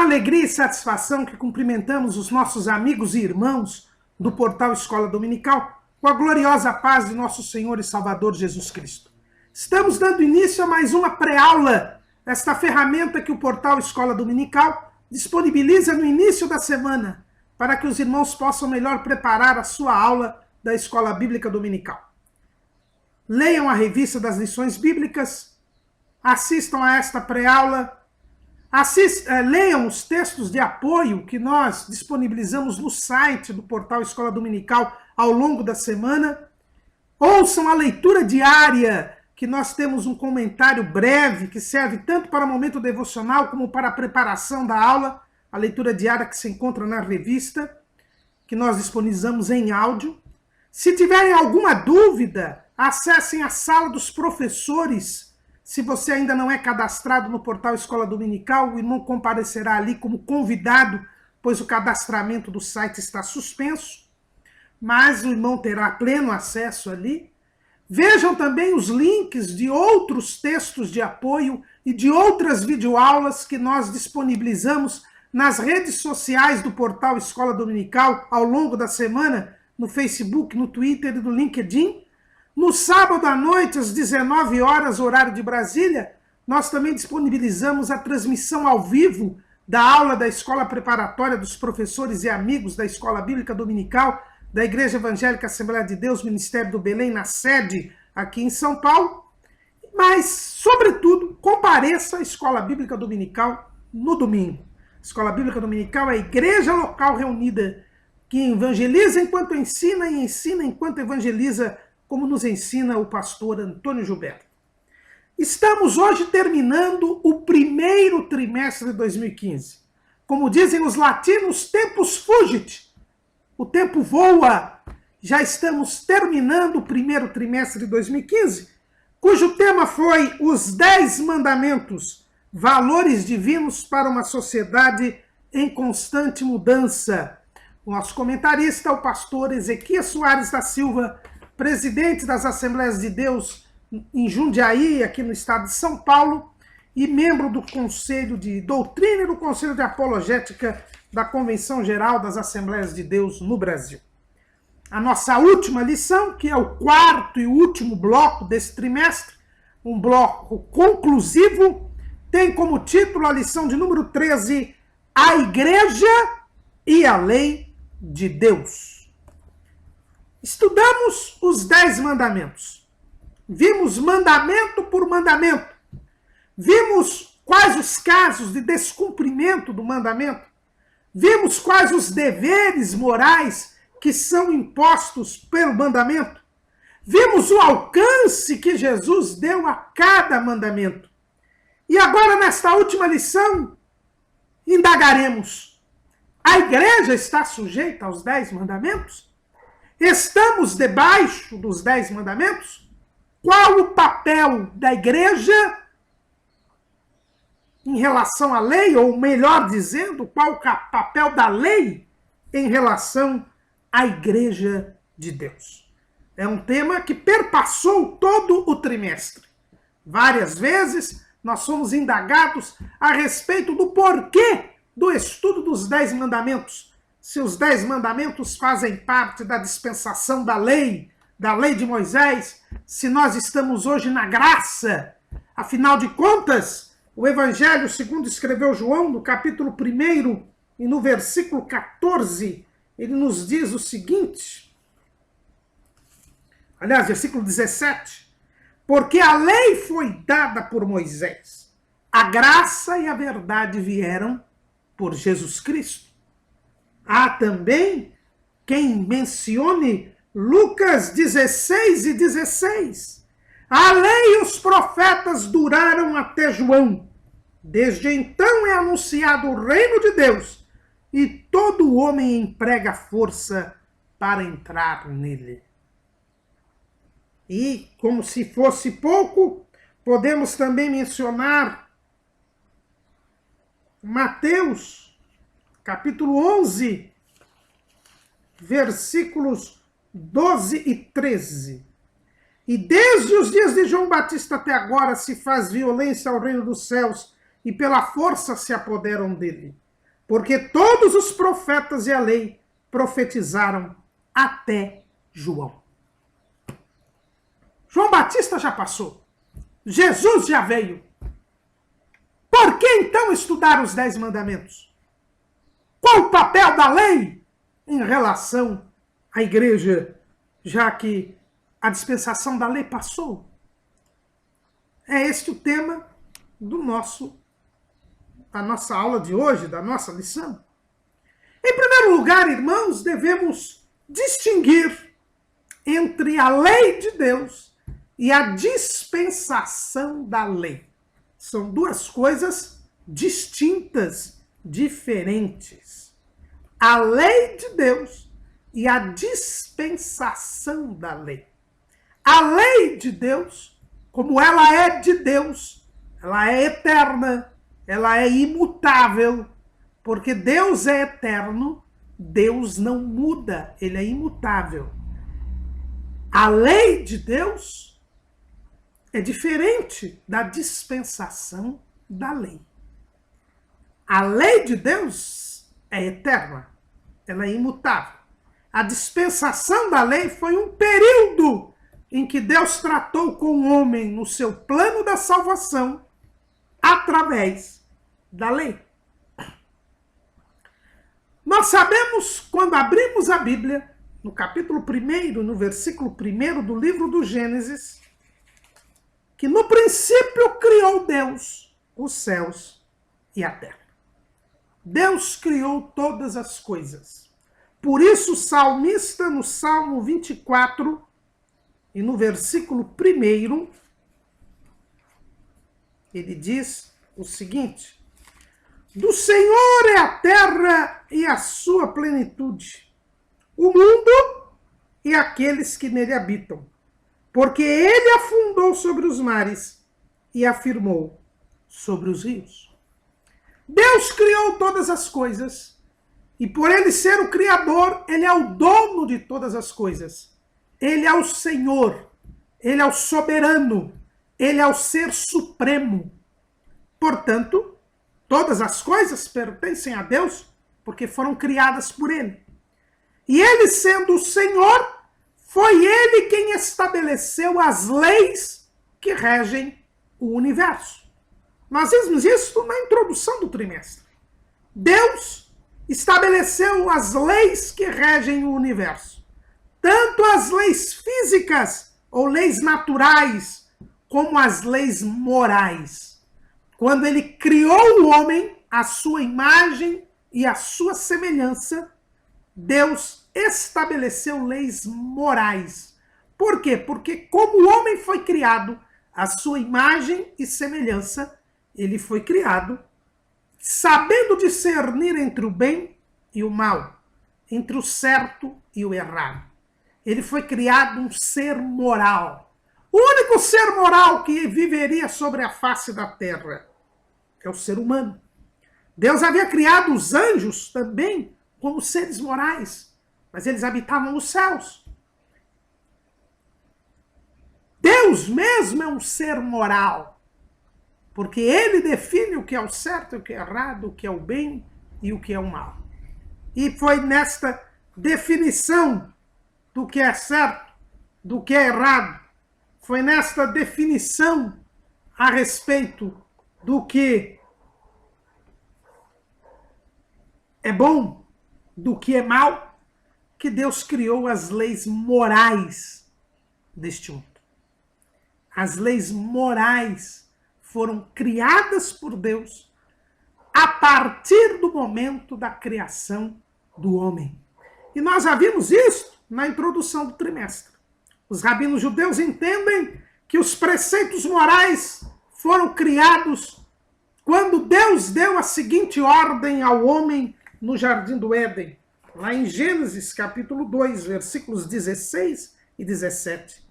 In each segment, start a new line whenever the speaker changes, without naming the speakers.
alegria e satisfação que cumprimentamos os nossos amigos e irmãos do portal Escola Dominical com a gloriosa paz de nosso Senhor e Salvador Jesus Cristo. Estamos dando início a mais uma pré-aula, esta ferramenta que o portal Escola Dominical disponibiliza no início da semana para que os irmãos possam melhor preparar a sua aula da Escola Bíblica Dominical. Leiam a revista das lições bíblicas, assistam a esta pré-aula, leiam os textos de apoio que nós disponibilizamos no site do portal Escola Dominical ao longo da semana. Ouçam a leitura diária, que nós temos um comentário breve que serve tanto para o momento devocional como para a preparação da aula. A leitura diária que se encontra na revista, que nós disponibilizamos em áudio. Se tiverem alguma dúvida, acessem a sala dos professores. Se você ainda não é cadastrado no portal Escola Dominical, o irmão comparecerá ali como convidado, pois o cadastramento do site está suspenso, mas o irmão terá pleno acesso ali. Vejam também os links de outros textos de apoio e de outras videoaulas que nós disponibilizamos nas redes sociais do portal Escola Dominical ao longo da semana, no Facebook, no Twitter e no LinkedIn. No sábado à noite, às 19 horas, horário de Brasília, nós também disponibilizamos a transmissão ao vivo da aula da Escola Preparatória dos Professores e Amigos da Escola Bíblica Dominical da Igreja Evangélica Assembleia de Deus, Ministério do Belém, na sede aqui em São Paulo. Mas, sobretudo, compareça à Escola Bíblica Dominical no domingo. A Escola Bíblica Dominical é a igreja local reunida que evangeliza enquanto ensina e ensina enquanto evangeliza, como nos ensina o pastor Antônio Gilberto. Estamos hoje terminando o primeiro trimestre de 2015. Como dizem os latinos, tempus fugit. O tempo voa. Já estamos terminando o primeiro trimestre de 2015, cujo tema foi os 10 mandamentos, valores divinos para uma sociedade em constante mudança. O nosso comentarista, o pastor Ezequias Soares da Silva, presidente das Assembleias de Deus em Jundiaí, aqui no estado de São Paulo, e membro do Conselho de Doutrina e do Conselho de Apologética da Convenção Geral das Assembleias de Deus no Brasil. A nossa última lição, que é o quarto e último bloco desse trimestre, um bloco conclusivo, tem como título a lição de número 13, A Igreja e a Lei de Deus. Estudamos os 10 mandamentos. Vimos mandamento por mandamento. Vimos quais os casos de descumprimento do mandamento. Vimos quais os deveres morais que são impostos pelo mandamento. Vimos o alcance que Jesus deu a cada mandamento. E agora, nesta última lição, indagaremos. A igreja está sujeita aos 10 mandamentos? Estamos debaixo dos 10 mandamentos? Qual o papel da igreja em relação à lei, ou melhor dizendo, qual o papel da lei em relação à igreja de Deus? É um tema que perpassou todo o trimestre. Várias vezes nós somos indagados a respeito do porquê do estudo dos 10 mandamentos. Se os 10 mandamentos fazem parte da dispensação da lei de Moisés, se nós estamos hoje na graça. Afinal de contas, o Evangelho, segundo escreveu João, no capítulo 1 e no versículo 14, ele nos diz o seguinte, aliás, versículo 17, porque a lei foi dada por Moisés, a graça e a verdade vieram por Jesus Cristo. Há também quem mencione Lucas 16 e 16. A lei e os profetas duraram até João. Desde então é anunciado o reino de Deus, e todo homem emprega força para entrar nele. E, como se fosse pouco, podemos também mencionar Mateus, capítulo 11, versículos 12 e 13. E desde os dias de João Batista até agora se faz violência ao reino dos céus, e pela força se apoderam dele. porque todos os profetas e a lei profetizaram até João. João Batista já passou. Jesus já veio. Por que então estudar os 10 mandamentos? Qual o papel da lei em relação à igreja, já que a dispensação da lei passou? É este o tema da nossa aula de hoje, da nossa lição. Em primeiro lugar, irmãos, devemos distinguir entre a lei de Deus e a dispensação da lei. São duas coisas distintas, diferentes. A lei de Deus e a dispensação da lei. A lei de Deus, como ela é de Deus, ela é eterna, ela é imutável, porque Deus é eterno, Deus não muda, ele é imutável. A lei de Deus é diferente da dispensação da lei. A lei de Deus é eterna, ela é imutável. A dispensação da lei foi um período em que Deus tratou com o homem no seu plano da salvação através da lei. Nós sabemos, quando abrimos a Bíblia, no capítulo 1, no versículo 1 do livro do Gênesis, que no princípio criou Deus os céus e a terra. Deus criou todas as coisas. Por isso o salmista, no Salmo 24, e no versículo 1, ele diz o seguinte: do Senhor é a terra e a sua plenitude, o mundo e aqueles que nele habitam, porque ele afundou sobre os mares e afirmou sobre os rios. Deus criou todas as coisas, e por ele ser o Criador, ele é o dono de todas as coisas. Ele é o Senhor, ele é o soberano, ele é o ser supremo. Portanto, todas as coisas pertencem a Deus, porque foram criadas por ele. E ele, sendo o Senhor, foi ele quem estabeleceu as leis que regem o universo. Nós vimos isso na introdução do trimestre. Deus estabeleceu as leis que regem o universo. Tanto as leis físicas, ou leis naturais, como as leis morais. Quando ele criou o homem, à sua imagem e à sua semelhança, Deus estabeleceu leis morais. Por quê? Porque como o homem foi criado à sua imagem e semelhança, ele foi criado sabendo discernir entre o bem e o mal, entre o certo e o errado. Ele foi criado um ser moral. O único ser moral que viveria sobre a face da terra é o ser humano. Deus havia criado os anjos também como seres morais, mas eles habitavam os céus. Deus mesmo é um ser moral, porque ele define o que é o certo, o que é errado, o que é o bem e o que é o mal. E foi nesta definição do que é certo, do que é errado, foi nesta definição a respeito do que é bom, do que é mal, que Deus criou as leis morais deste mundo. As leis morais foram criadas por Deus a partir do momento da criação do homem. E nós já vimos isso na introdução do trimestre. Os rabinos judeus entendem que os preceitos morais foram criados quando Deus deu a seguinte ordem ao homem no Jardim do Éden, lá em Gênesis capítulo 2, versículos 16 e 17.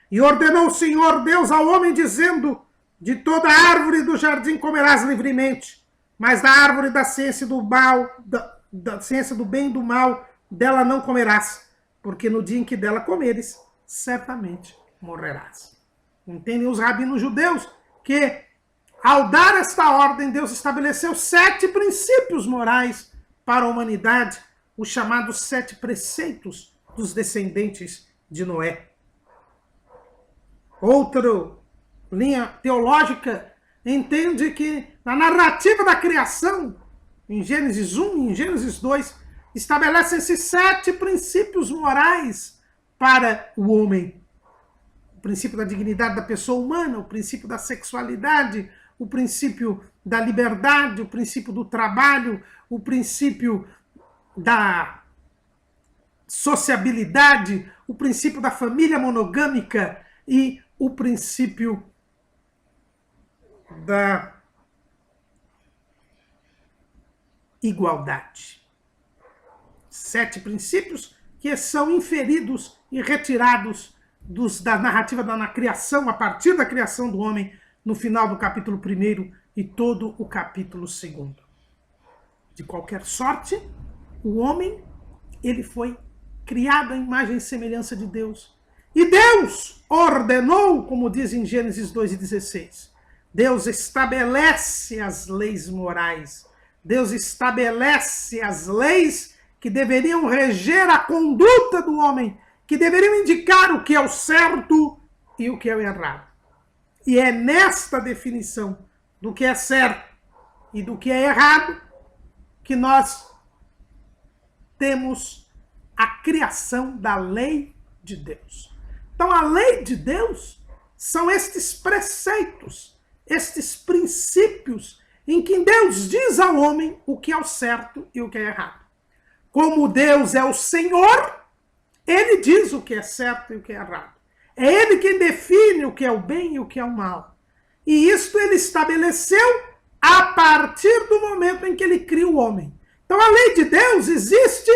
E ordenou o Senhor Deus ao homem, dizendo: de toda árvore do jardim comerás livremente, mas da árvore da ciência do mal, da ciência do bem e do mal, dela não comerás, porque no dia em que dela comeres, certamente morrerás. Entendem os rabinos judeus que ao dar esta ordem, Deus estabeleceu 7 princípios morais para a humanidade, os chamados 7 preceitos dos descendentes de Noé. Outra linha teológica entende que na narrativa da criação, em Gênesis 1 e em Gênesis 2, estabelecem-se 7 princípios morais para o homem. O princípio da dignidade da pessoa humana, o princípio da sexualidade, o princípio da liberdade, o princípio do trabalho, o princípio da sociabilidade, o princípio da família monogâmica e o princípio da igualdade. 7 princípios que são inferidos e retirados da narrativa da criação, a partir da criação do homem, no final do capítulo 1 e todo o capítulo 2. De qualquer sorte, o homem, ele foi criado à imagem e semelhança de Deus. E Deus ordenou, como diz em Gênesis 2:16, Deus estabelece as leis morais. Deus estabelece as leis que deveriam reger a conduta do homem, que deveriam indicar o que é o certo e o que é o errado. E é nesta definição do que é certo e do que é errado que nós temos a criação da lei de Deus. Então, a lei de Deus são estes preceitos, estes princípios em que Deus diz ao homem o que é o certo e o que é errado. Como Deus é o Senhor, ele diz o que é certo e o que é errado. É ele quem define o que é o bem e o que é o mal. E isto ele estabeleceu a partir do momento em que ele cria o homem. Então a lei de Deus existe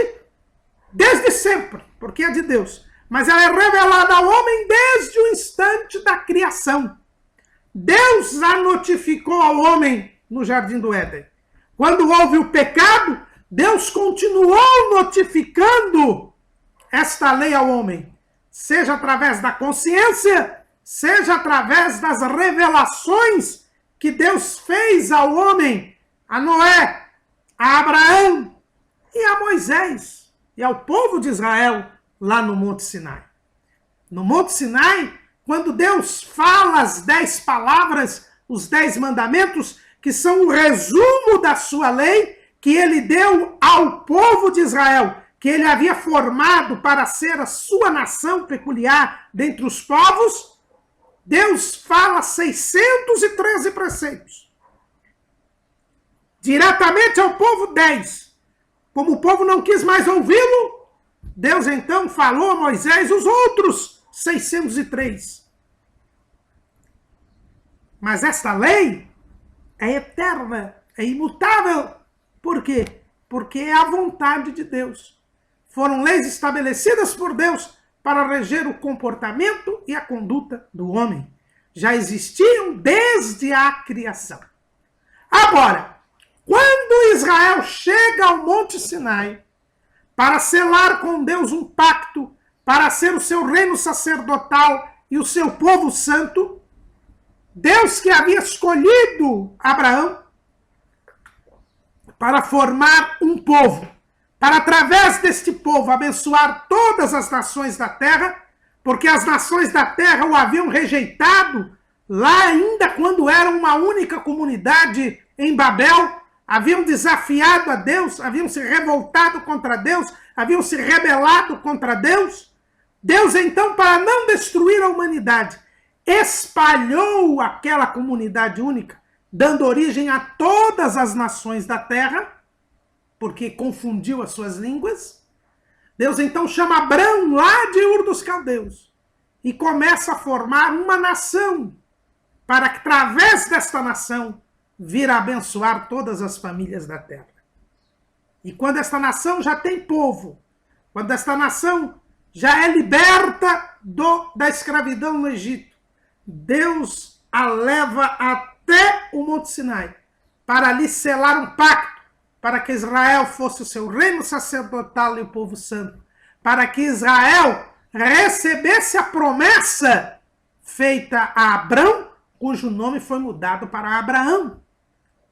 desde sempre, porque é de Deus. Mas ela é revelada ao homem desde o instante da criação. Deus a notificou ao homem no Jardim do Éden. Quando houve o pecado, Deus continuou notificando esta lei ao homem, seja através da consciência, seja através das revelações que Deus fez ao homem, a Noé, a Abraão e a Moisés e ao povo de Israel lá no Monte Sinai. No Monte Sinai, quando Deus fala as 10 palavras, os 10 mandamentos, que são o resumo da sua lei, que ele deu ao povo de Israel, que ele havia formado para ser a sua nação peculiar dentre os povos, Deus fala 613 preceitos. Diretamente ao povo 10. Como o povo não quis mais ouvi-lo, Deus então falou a Moisés os outros 603. Mas esta lei é eterna, é imutável. Por quê? Porque é a vontade de Deus. Foram leis estabelecidas por Deus para reger o comportamento e a conduta do homem. Já existiam desde a criação. Agora, quando Israel chega ao Monte Sinai para selar com Deus um pacto, para ser o seu reino sacerdotal e o seu povo santo, Deus que havia escolhido Abraão para formar um povo, para através deste povo abençoar todas as nações da terra, porque as nações da terra o haviam rejeitado lá ainda quando eram uma única comunidade em Babel, haviam desafiado a Deus, haviam se revoltado contra Deus, haviam se rebelado contra Deus. Deus então, para não destruir a humanidade, espalhou aquela comunidade única, dando origem a todas as nações da terra, porque confundiu as suas línguas. Deus então chama Abrão lá de Ur dos Caldeus e começa a formar uma nação, para que através desta nação vir a abençoar todas as famílias da terra. E quando esta nação já tem povo, quando esta nação já é liberta da escravidão no Egito, Deus a leva até o Monte Sinai, para ali selar um pacto, para que Israel fosse o seu reino sacerdotal e o povo santo, para que Israel recebesse a promessa feita a Abrão cujo nome foi mudado para Abraão.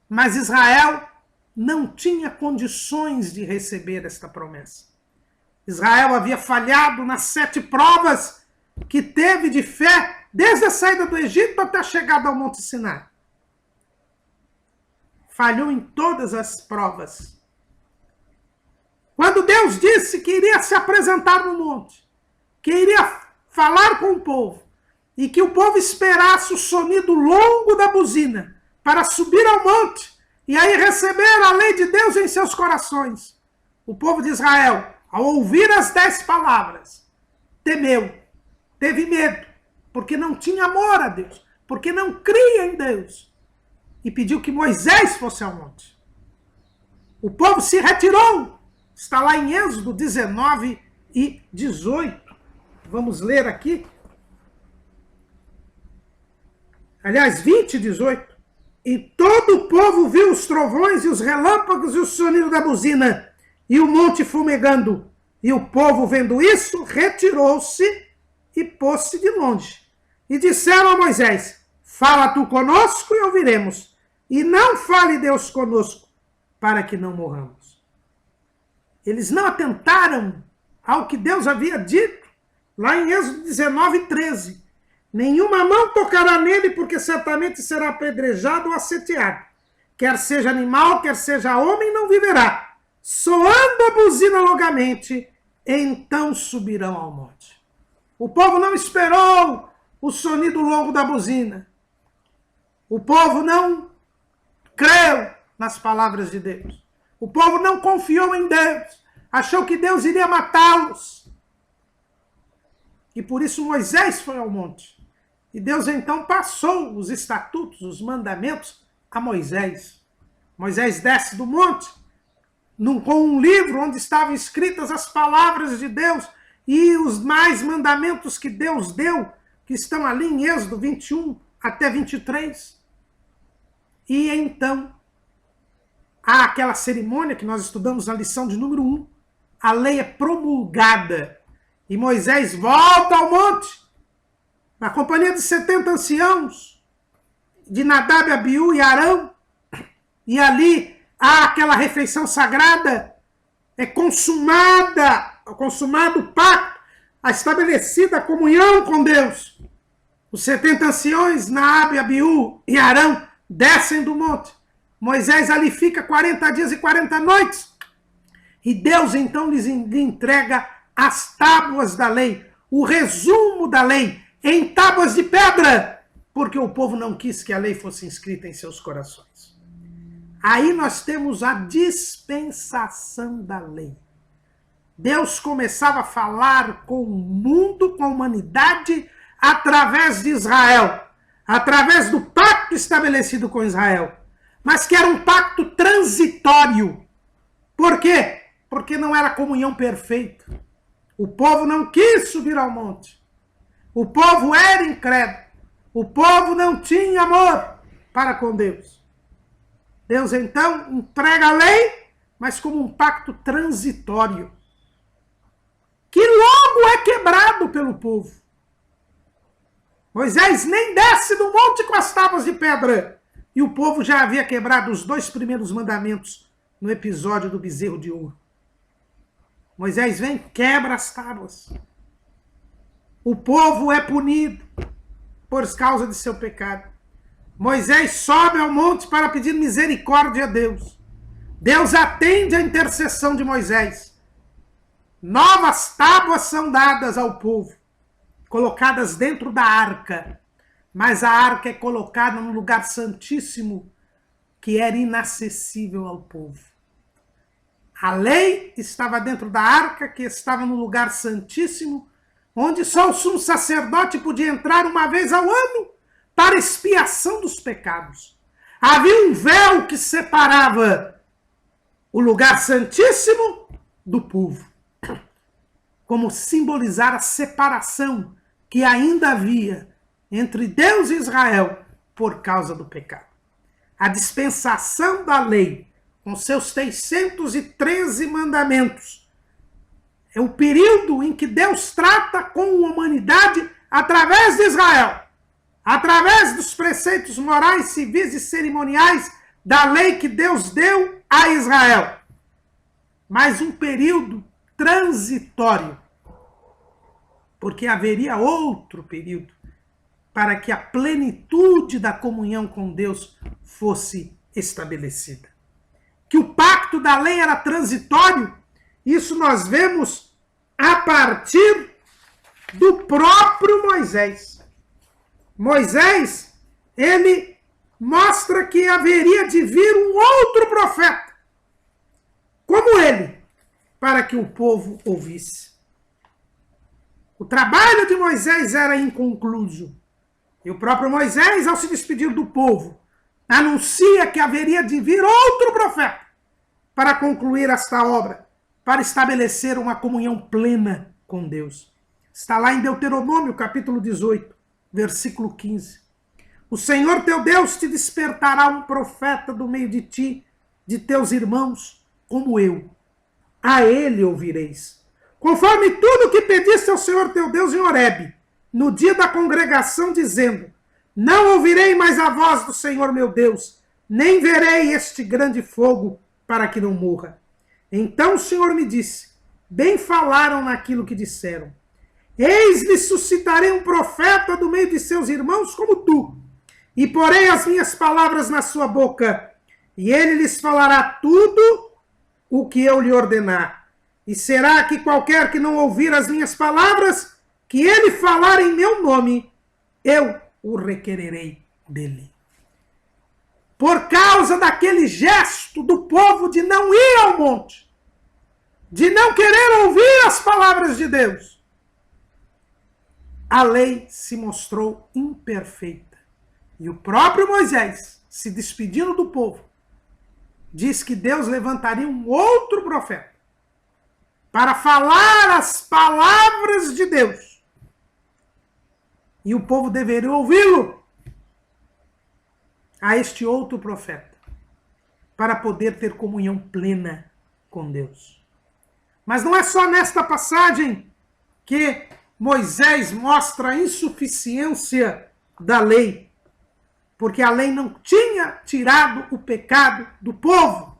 Mas Israel não tinha condições de receber esta promessa. Israel havia falhado nas 7 provas que teve de fé desde a saída do Egito até a chegada ao Monte Sinai. Falhou em todas as provas. Quando Deus disse que iria se apresentar no monte, que iria falar com o povo, e que o povo esperasse o sonido longo da buzina para subir ao monte e aí receber a lei de Deus em seus corações, o povo de Israel, ao ouvir as 10 palavras, temeu, teve medo, porque não tinha amor a Deus, porque não cria em Deus, e pediu que Moisés fosse ao monte. O povo se retirou, está lá em Êxodo 19 e 18. Vamos ler aqui. Aliás, 20 e 18. E todo o povo viu os trovões e os relâmpagos e o sonido da buzina e o monte fumegando. E o povo, vendo isso, retirou-se e pôs-se de longe. E disseram a Moisés: fala tu conosco e ouviremos. E não fale Deus conosco, para que não morramos. Eles não atentaram ao que Deus havia dito, lá em Êxodo 19, 13. Nenhuma mão tocará nele, porque certamente será apedrejado ou asseteado. Quer seja animal, quer seja homem, não viverá. Soando a buzina longamente, então subirão ao monte. O povo não esperou o sonido longo da buzina. O povo não creu nas palavras de Deus. O povo não confiou em Deus. Achou que Deus iria matá-los. E por isso Moisés foi ao monte. E Deus então passou os estatutos, os mandamentos a Moisés. Moisés desce do monte com um livro onde estavam escritas as palavras de Deus e os mais mandamentos que Deus deu, que estão ali em Êxodo 21 até 23. E então há aquela cerimônia que nós estudamos na lição de número 1. A lei é promulgada e Moisés volta ao monte na companhia de 70 anciãos, de Nadab, Abiú e Arão, e ali há aquela refeição sagrada, é consumado o pacto, a estabelecida comunhão com Deus. Os 70 anciões, Nadab, Abiú e Arão, descem do monte. Moisés ali fica 40 dias e 40 noites, e Deus então lhe entrega as tábuas da lei, o resumo da lei, em tábuas de pedra, porque o povo não quis que a lei fosse inscrita em seus corações. Aí nós temos a dispensação da lei. Deus começava a falar com o mundo, com a humanidade, através de Israel, através do pacto estabelecido com Israel, mas que era um pacto transitório. Por quê? Porque não era comunhão perfeita. O povo não quis subir ao monte. O povo era incrédulo. O povo não tinha amor para com Deus. Deus então entrega a lei, mas como um pacto transitório, que logo é quebrado pelo povo. Moisés nem desce do monte com as tábuas de pedra, e o povo já havia quebrado os 2 primeiros mandamentos no episódio do bezerro de ouro. Moisés vem, quebra as tábuas. O povo é punido por causa de seu pecado. Moisés sobe ao monte para pedir misericórdia a Deus. Deus atende a intercessão de Moisés. Novas tábuas são dadas ao povo, colocadas dentro da arca. Mas a arca é colocada num lugar santíssimo que era inacessível ao povo. A lei estava dentro da arca, que estava no lugar santíssimo, onde só o sumo sacerdote podia entrar uma vez ao ano para expiação dos pecados. Havia um véu que separava o lugar santíssimo do povo, como simbolizar a separação que ainda havia entre Deus e Israel por causa do pecado. A dispensação da lei, com seus 613 mandamentos, é o período em que Deus trata com a humanidade através de Israel. através dos preceitos morais, civis e cerimoniais da lei que Deus deu a Israel. Mas um período transitório, porque haveria outro período para que a plenitude da comunhão com Deus fosse estabelecida. Que o pacto da lei era transitório, isso nós vemos a partir do próprio Moisés. Moisés, ele mostra que haveria de vir um outro profeta, como ele, para que o povo ouvisse. O trabalho de Moisés era inconcluso. E o próprio Moisés, ao se despedir do povo, anuncia que haveria de vir outro profeta para concluir esta obra, para estabelecer uma comunhão plena com Deus. Está lá em Deuteronômio, capítulo 18, versículo 15. O Senhor teu Deus te despertará um profeta do meio de ti, de teus irmãos, como eu. A ele ouvireis. Conforme tudo que pediste ao Senhor teu Deus em Horebe, no dia da congregação, dizendo: não ouvirei mais a voz do Senhor meu Deus, nem verei este grande fogo, para que não morra. Então o Senhor me disse: bem falaram naquilo que disseram. Eis-lhe suscitarei um profeta do meio de seus irmãos como tu, e porei as minhas palavras na sua boca, e ele lhes falará tudo o que eu lhe ordenar. E será que qualquer que não ouvir as minhas palavras, que ele falar em meu nome, eu o requererei dele. Por causa daquele gesto do povo de não ir ao monte, de não querer ouvir as palavras de Deus, a lei se mostrou imperfeita. E o próprio Moisés, se despedindo do povo, diz que Deus levantaria um outro profeta para falar as palavras de Deus. E o povo deveria ouvi-lo, a este outro profeta, para poder ter comunhão plena com Deus. Mas não é só nesta passagem que Moisés mostra a insuficiência da lei, porque a lei não tinha tirado o pecado do povo,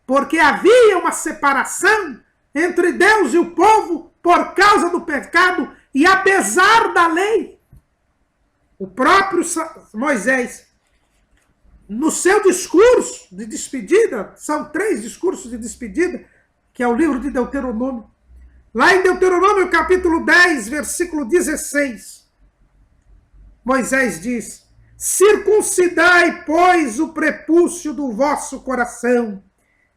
porque havia uma separação entre Deus e o povo por causa do pecado, e apesar da lei, o próprio Moisés, no seu discurso de despedida, são 3 discursos de despedida, que é o livro de Deuteronômio, lá em Deuteronômio capítulo 10, versículo 16, Moisés diz: circuncidai, pois, o prepúcio do vosso coração,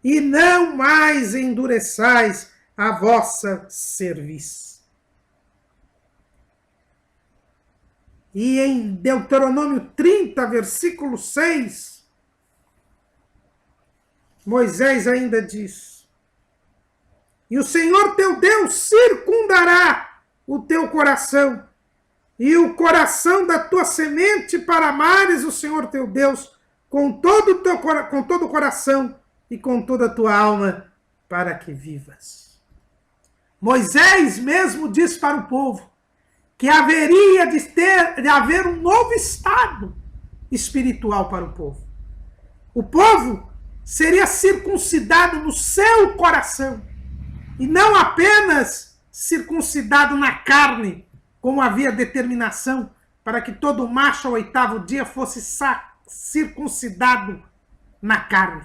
e não mais endureçais a vossa cerviz. E em Deuteronômio 30, versículo 6, Moisés ainda diz: e o Senhor teu Deus circundará o teu coração e o coração da tua semente, para amares o Senhor teu Deus com todo o coração e com toda a tua alma, para que vivas. Moisés mesmo diz para o povo que haveria de haver um novo estado espiritual para o povo. O povo seria circuncidado no seu coração, e não apenas circuncidado na carne, como havia determinação para que todo macho ao 8º dia fosse circuncidado na carne.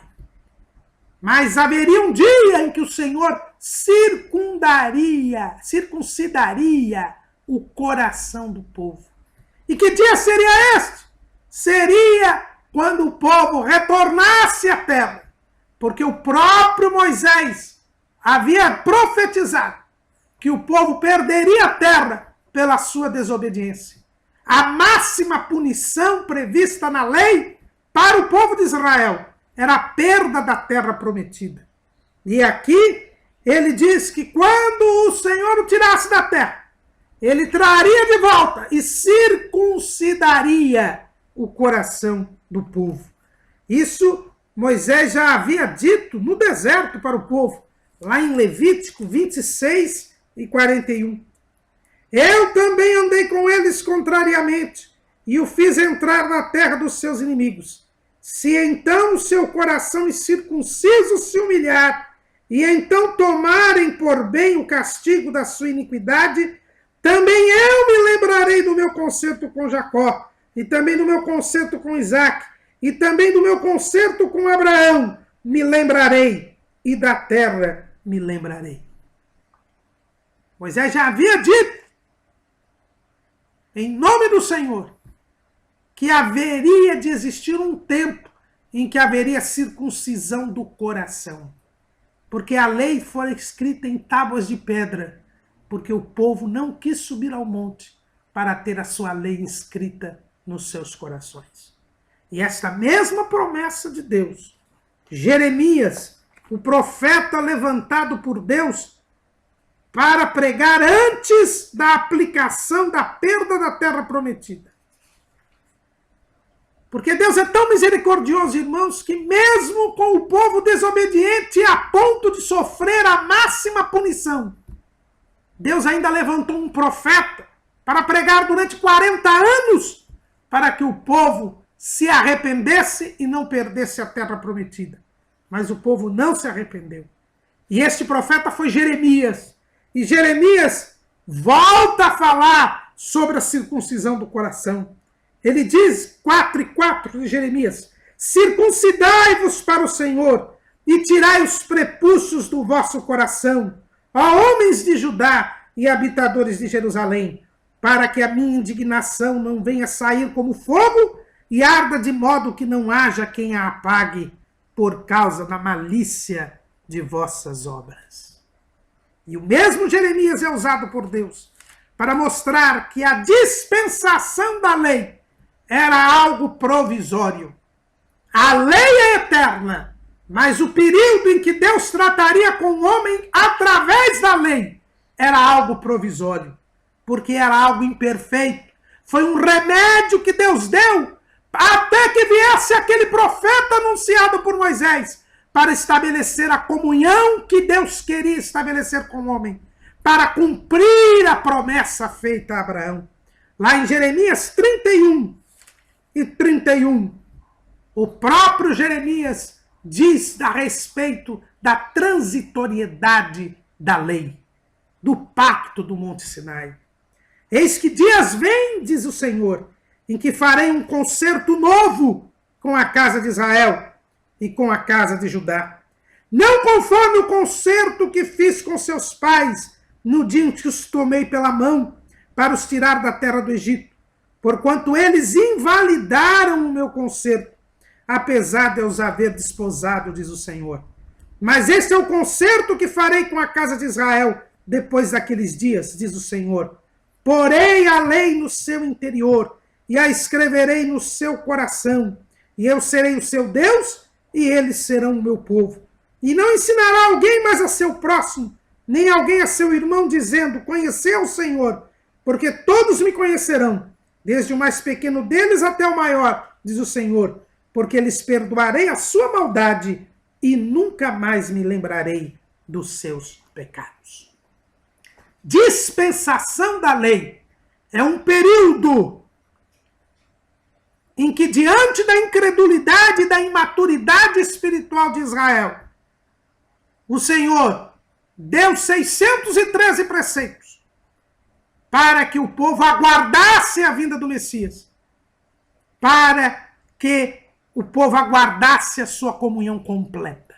Mas haveria um dia em que o Senhor circuncidaria o coração do povo. E que dia seria este? Seria quando o povo retornasse à terra, porque o próprio Moisés havia profetizado que o povo perderia a terra pela sua desobediência. A máxima punição prevista na lei para o povo de Israel era a perda da terra prometida. E aqui ele diz que quando o Senhor o tirasse da terra, ele traria de volta e circuncidaria o coração do povo. Isso Moisés já havia dito no deserto para o povo, lá em Levítico 26 e 41. Eu também andei com eles contrariamente, e o fiz entrar na terra dos seus inimigos. Se então o seu coração incircunciso se humilhar, e então tomarem por bem o castigo da sua iniquidade, também eu me lembrarei do meu concerto com Jacó, e também do meu concerto com Isaque, e também do meu concerto com Abraão, me lembrarei, e da terra me lembrarei. Moisés já havia dito, em nome do Senhor, que haveria de existir um tempo em que haveria circuncisão do coração. Porque a lei foi escrita em tábuas de pedra, porque o povo não quis subir ao monte para ter a sua lei escrita nos seus corações. E esta mesma promessa de Deus, Jeremias, o profeta levantado por Deus para pregar antes da aplicação da perda da terra prometida. Porque Deus é tão misericordioso, irmãos, que mesmo com o povo desobediente a ponto de sofrer a máxima punição, Deus ainda levantou um profeta para pregar durante 40 anos para que o povo se arrependesse e não perdesse a terra prometida. Mas o povo não se arrependeu. E este profeta foi Jeremias. E Jeremias volta a falar sobre a circuncisão do coração. Ele diz, 4:4 de Jeremias, circuncidai-vos para o Senhor e tirai os prepúcios do vosso coração, ó homens de Judá e habitadores de Jerusalém, para que a minha indignação não venha sair como fogo e arda de modo que não haja quem a apague por causa da malícia de vossas obras. E o mesmo Jeremias é usado por Deus para mostrar que a dispensação da lei era algo provisório. A lei é eterna, mas o período em que Deus trataria com o homem através da lei era algo provisório, porque era algo imperfeito. Foi um remédio que Deus deu até que viesse aquele profeta anunciado por Moisés para estabelecer a comunhão que Deus queria estabelecer com o homem, para cumprir a promessa feita a Abraão. Lá em Jeremias 31, o próprio Jeremias diz a respeito da transitoriedade da lei, do pacto do Monte Sinai. Eis que dias vêm, diz o Senhor, em que farei um concerto novo com a casa de Israel e com a casa de Judá. Não conforme o concerto que fiz com seus pais no dia em que os tomei pela mão para os tirar da terra do Egito, porquanto eles invalidaram o meu concerto, apesar de eu os haver desposado, diz o Senhor. Mas este é o concerto que farei com a casa de Israel depois daqueles dias, diz o Senhor. Porei a lei no seu interior e a escreverei no seu coração, e eu serei o seu Deus e eles serão o meu povo. E não ensinará alguém mais a seu próximo, nem alguém a seu irmão, dizendo, conheceu o Senhor, porque todos me conhecerão, desde o mais pequeno deles até o maior, diz o Senhor, porque lhes perdoarei a sua maldade e nunca mais me lembrarei dos seus pecados. Dispensação da lei é um período em que, diante da incredulidade e da imaturidade espiritual de Israel, o Senhor deu 613 preceitos para que o povo aguardasse a vinda do Messias, para que o povo aguardasse a sua comunhão completa.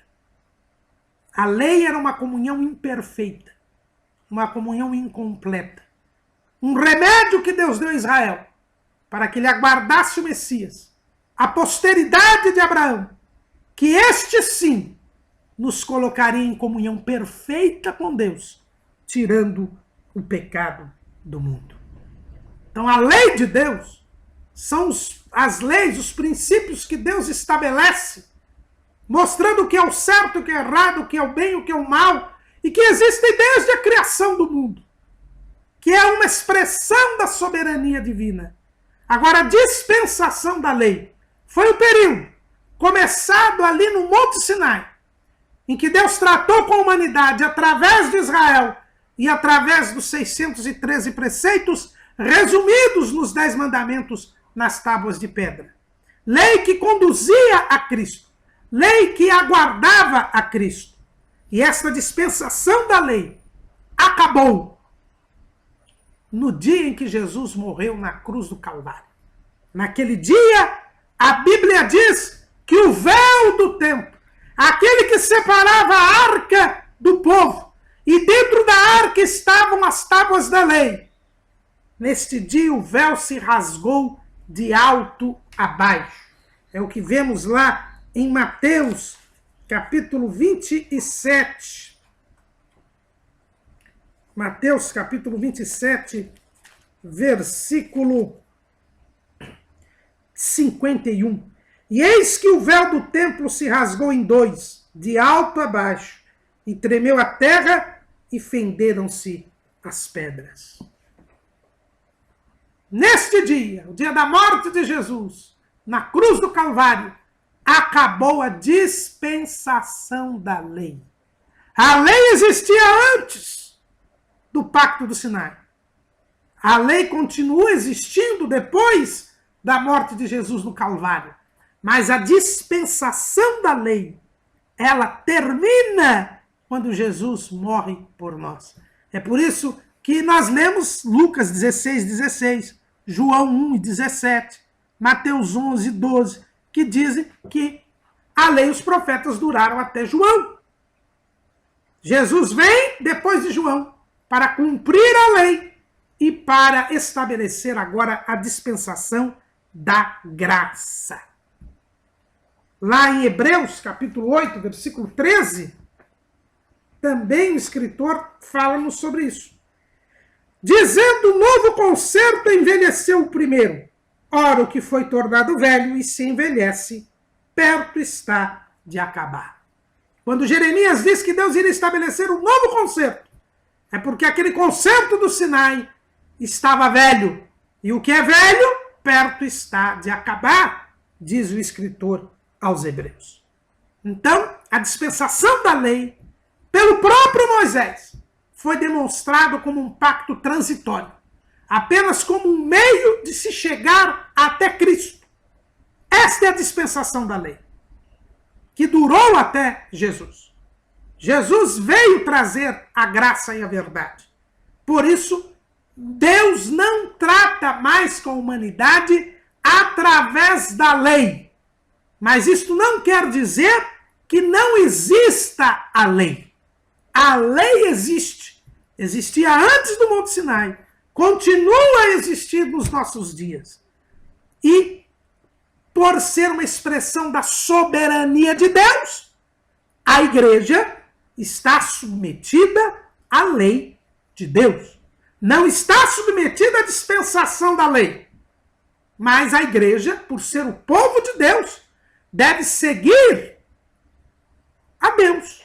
A lei era uma comunhão imperfeita, uma comunhão incompleta. Um remédio que Deus deu a Israel para que ele aguardasse o Messias, a posteridade de Abraão, que este sim nos colocaria em comunhão perfeita com Deus, tirando o pecado do mundo. Então a lei de Deus são as leis, os princípios que Deus estabelece, mostrando o que é o certo, o que é errado, o que é o bem, o que é o mal, e que existem desde a criação do mundo, que é uma expressão da soberania divina. Agora, a dispensação da lei foi o período começado ali no Monte Sinai, em que Deus tratou com a humanidade através de Israel e através dos 613 preceitos resumidos nos 10 mandamentos nas tábuas de pedra. Lei que conduzia a Cristo. Lei que aguardava a Cristo. E esta dispensação da lei acabou no dia em que Jesus morreu na cruz do Calvário. Naquele dia, a Bíblia diz que o véu do templo, aquele que separava a arca do povo, e dentro da arca estavam as tábuas da lei. Neste dia o véu se rasgou de alto a baixo. É o que vemos lá em Mateus, capítulo 27. Mateus, capítulo 27, versículo 51. E eis que o véu do templo se rasgou em dois, de alto a baixo, e tremeu a terra, e fenderam-se as pedras. Neste dia, o dia da morte de Jesus, na cruz do Calvário, acabou a dispensação da lei. A lei existia antes do Pacto do Sinai. A lei continua existindo depois da morte de Jesus no Calvário. Mas a dispensação da lei, ela termina quando Jesus morre por nós. É por isso que nós lemos Lucas 16, 16, João 1 e 17, Mateus 11, 12, que dizem que a lei e os profetas duraram até João. Jesus vem depois de João para cumprir a lei e para estabelecer agora a dispensação da graça. Lá em Hebreus, capítulo 8, versículo 13, também o escritor fala-nos sobre isso. Dizendo, o novo concerto envelheceu o primeiro. Ora, o que foi tornado velho e se envelhece, perto está de acabar. Quando Jeremias diz que Deus iria estabelecer um novo concerto, é porque aquele concerto do Sinai estava velho. E o que é velho, perto está de acabar, diz o escritor aos Hebreus. Então, a dispensação da lei, pelo próprio Moisés, foi demonstrado como um pacto transitório, apenas como um meio de se chegar até Cristo. Esta é a dispensação da lei, que durou até Jesus. Jesus veio trazer a graça e a verdade. Por isso, Deus não trata mais com a humanidade através da lei. Mas isto não quer dizer que não exista a lei. A lei existe. Existia antes do Monte Sinai. Continua a existir nos nossos dias. E, por ser uma expressão da soberania de Deus, a igreja está submetida à lei de Deus. Não está submetida à dispensação da lei. Mas a igreja, por ser o povo de Deus, deve seguir a Deus.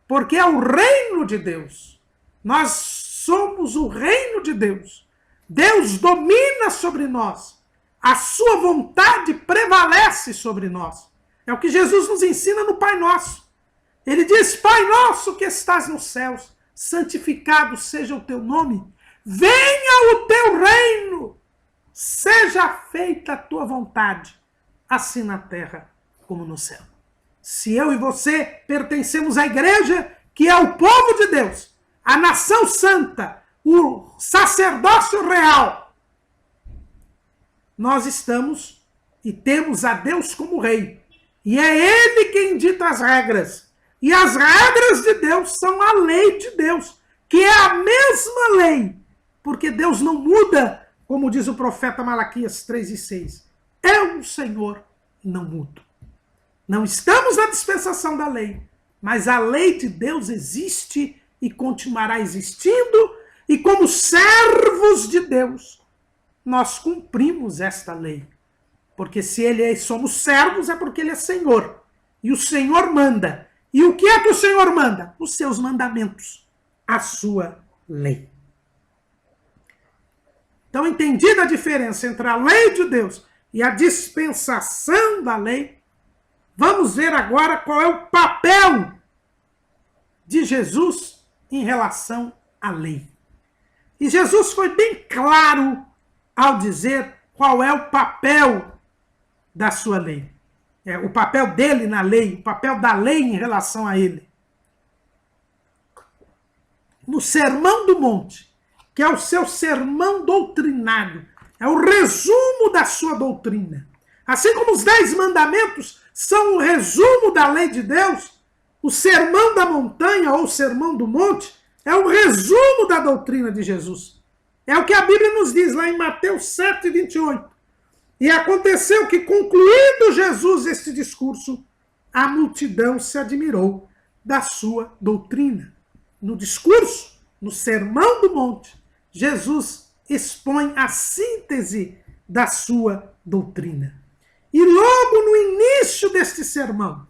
Porque é o reino de Deus. Nós somos o reino de Deus. Deus domina sobre nós. A sua vontade prevalece sobre nós. É o que Jesus nos ensina no Pai Nosso. Ele diz, Pai Nosso que estás nos céus, santificado seja o teu nome. Venha o teu reino. Seja feita a tua vontade, assim na terra como no céu. Se eu e você pertencemos à igreja, que é o povo de Deus, a nação santa, o sacerdócio real, nós estamos e temos a Deus como rei. E é ele quem dita as regras. E as regras de Deus são a lei de Deus, que é a mesma lei. Porque Deus não muda, como diz o profeta Malaquias 3:6. Eu, o Senhor, não mudo. Não estamos na dispensação da lei, mas a lei de Deus existe e continuará existindo, e como servos de Deus, nós cumprimos esta lei. Porque se somos servos é porque ele é Senhor. E o Senhor manda. E o que é que o Senhor manda? Os seus mandamentos, a sua lei. Então, entendida a diferença entre a lei de Deus e a dispensação da lei, vamos ver agora qual é o papel de Jesus em relação à lei. E Jesus foi bem claro ao dizer, qual é o papel da sua lei. O papel dele na lei, o papel da lei em relação a ele. No Sermão do Monte, que é o seu sermão doutrinário, é o resumo da sua doutrina. Assim como os 10 mandamentos são um resumo da lei de Deus, o Sermão da Montanha ou o Sermão do Monte é um resumo da doutrina de Jesus. É o que a Bíblia nos diz lá em Mateus 7:28. E aconteceu que, concluído Jesus este discurso, a multidão se admirou da sua doutrina. No discurso, no Sermão do Monte, Jesus expõe a síntese da sua doutrina. E logo no início deste sermão,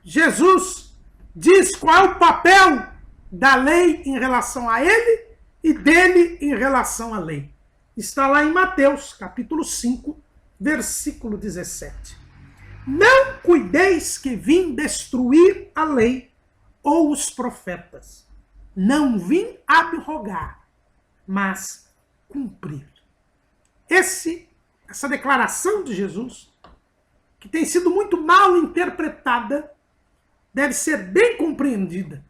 Jesus diz qual é o papel da lei em relação a ele e dele em relação à lei. Está lá em Mateus, capítulo 5, versículo 17. Não cuideis que vim destruir a lei ou os profetas. Não vim abrogar, mas cumprir. Essa declaração de Jesus, que tem sido muito mal interpretada, deve ser bem compreendida.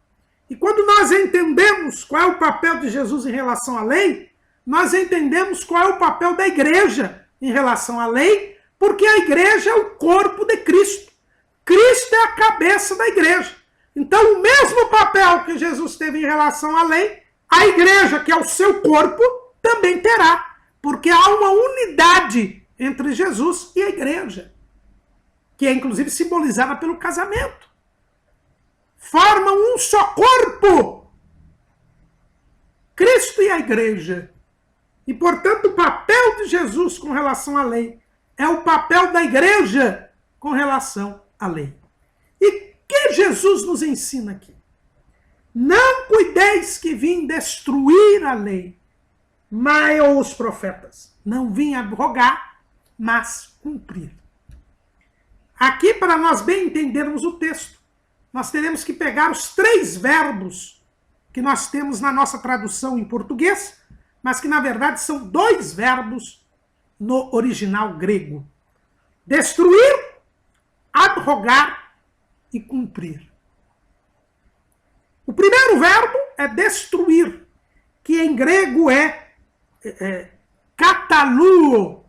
E quando nós entendemos qual é o papel de Jesus em relação à lei, nós entendemos qual é o papel da igreja em relação à lei, porque a igreja é o corpo de Cristo. Cristo é a cabeça da igreja. Então, o mesmo papel que Jesus teve em relação à lei, a igreja, que é o seu corpo, também terá. Porque há uma unidade entre Jesus e a igreja, que é inclusive simbolizada pelo casamento. Formam um só corpo, Cristo e a igreja. E, portanto, o papel de Jesus com relação à lei é o papel da igreja com relação à lei. E que Jesus nos ensina aqui? Não cuideis que vim destruir a lei, mas os profetas. Não vim abrogar, mas cumprir. Aqui, para nós bem entendermos o texto, nós teremos que pegar os 3 verbos que nós temos na nossa tradução em português, mas que na verdade são 2 verbos no original grego. Destruir, abrogar e cumprir. O primeiro verbo é destruir, que em grego é kataluo. O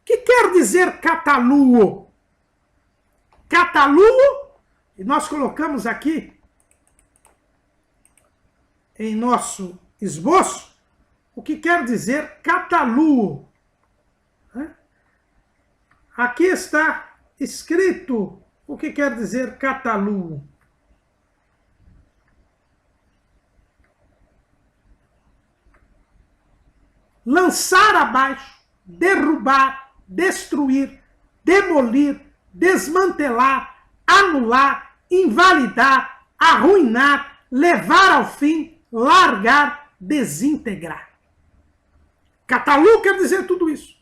que quer dizer kataluo? Kataluo, e nós colocamos aqui em nosso esboço, o que quer dizer kataluo. Aqui está escrito o que quer dizer kataluo. Lançar abaixo, derrubar, destruir, demolir, desmantelar, anular, invalidar, arruinar, levar ao fim, largar, desintegrar. Kataluo quer dizer tudo isso.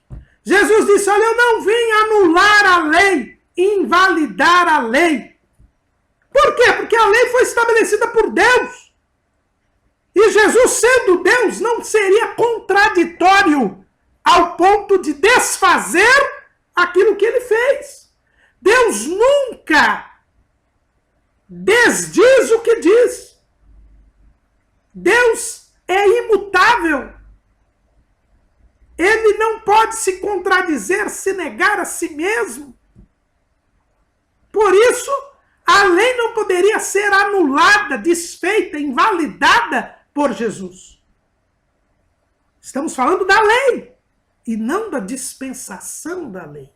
Jesus disse, olha, eu não vim anular a lei, invalidar a lei. Por quê? Porque a lei foi estabelecida por Deus. E Jesus, sendo Deus, não seria contraditório ao ponto de desfazer aquilo que ele fez. Deus nunca desdiz o que diz. Deus é imutável. Ele não pode se contradizer, se negar a si mesmo. Por isso, a lei não poderia ser anulada, desfeita, invalidada por Jesus. Estamos falando da lei e não da dispensação da lei.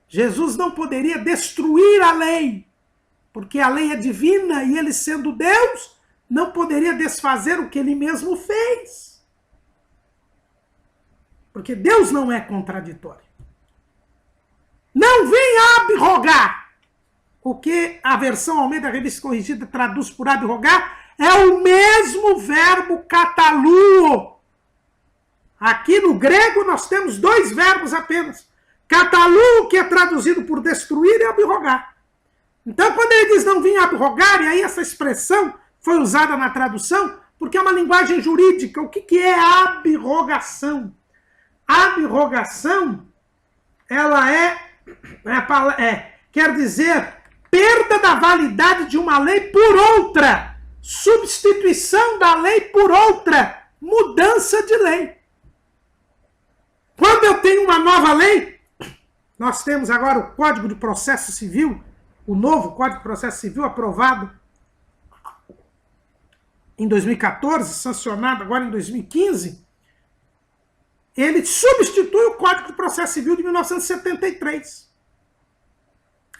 Jesus não poderia destruir a lei, porque a lei é divina e ele, sendo Deus, não poderia desfazer o que ele mesmo fez. Porque Deus não é contraditório. Não venha abrogar. O que a versão Almeida Revista Corrigida traduz por abrogar é o mesmo verbo kataluo. Aqui no grego nós temos 2 verbos apenas. Kataluo, que é traduzido por destruir, e abrogar. Então, quando ele diz não vim abrogar, e aí essa expressão foi usada na tradução, porque é uma linguagem jurídica. O que é abrogação? Abrogação, ela quer dizer perda da validade de uma lei por outra, substituição da lei por outra, mudança de lei. Quando eu tenho uma nova lei, nós temos agora o Código de Processo Civil, o novo Código de Processo Civil aprovado em 2014, sancionado agora em 2015, ele substitui o Código de Processo Civil de 1973.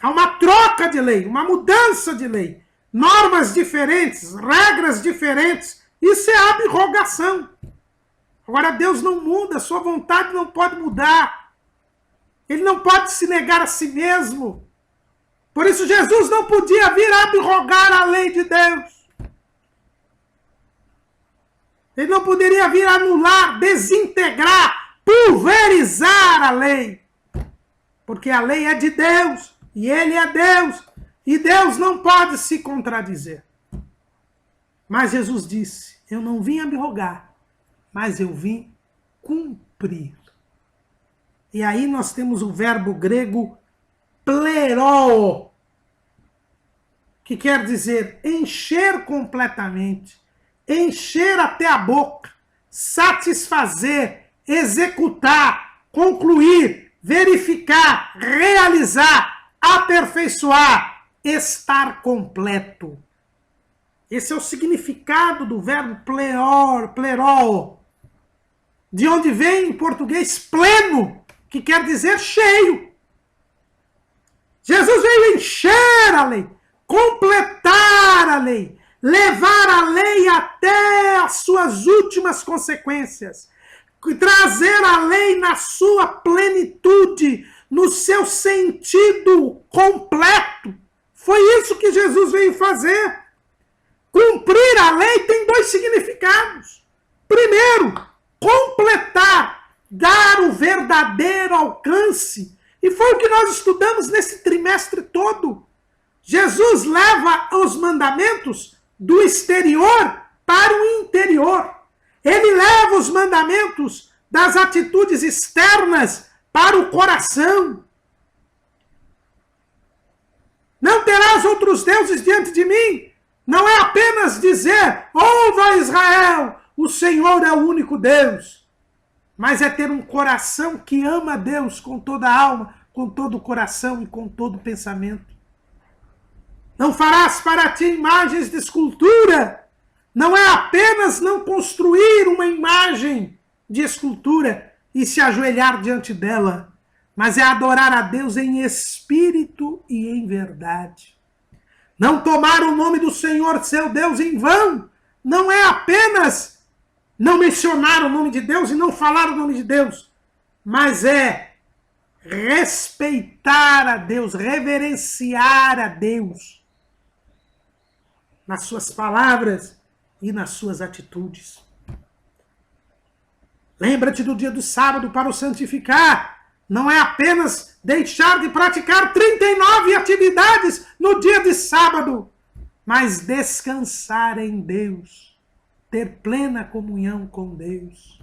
Há uma troca de lei, uma mudança de lei, normas diferentes, regras diferentes. Isso é abrogação. Agora, Deus não muda, sua vontade não pode mudar. Ele não pode se negar a si mesmo. Por isso, Jesus não podia vir abrogar a lei de Deus. Ele não poderia vir anular, desintegrar, pulverizar a lei. Porque a lei é de Deus, e ele é Deus, e Deus não pode se contradizer. Mas Jesus disse, eu não vim abrogar, mas eu vim cumprir. E aí nós temos o verbo grego pleroo, que quer dizer encher completamente, encher até a boca, satisfazer, executar, concluir, verificar, realizar, aperfeiçoar, estar completo. Esse é o significado do verbo pleroo, de onde vem em português pleno, que quer dizer cheio. Jesus veio encher a lei, completar a lei, levar a lei até as suas últimas consequências, trazer a lei na sua plenitude, no seu sentido completo. Foi isso que Jesus veio fazer. Cumprir a lei tem dois significados. Primeiro, completar, dar o verdadeiro alcance. E foi o que nós estudamos nesse trimestre todo. Jesus leva os mandamentos do exterior para o interior. Ele leva os mandamentos das atitudes externas para o coração. Não terás outros deuses diante de mim. Não é apenas dizer, ouva Israel, o Senhor é o único Deus. Mas é ter um coração que ama Deus com toda a alma, com todo o coração e com todo o pensamento. Não farás para ti imagens de escultura. Não é apenas não construir uma imagem de escultura e se ajoelhar diante dela, mas é adorar a Deus em espírito e em verdade. Não tomar o nome do Senhor, seu Deus, em vão. Não é apenas não mencionar o nome de Deus e não falar o nome de Deus, mas é respeitar a Deus, reverenciar a Deus nas suas palavras e nas suas atitudes. Lembra-te do dia do sábado para o santificar. Não é apenas deixar de praticar 39 atividades no dia de sábado, mas descansar em Deus, ter plena comunhão com Deus.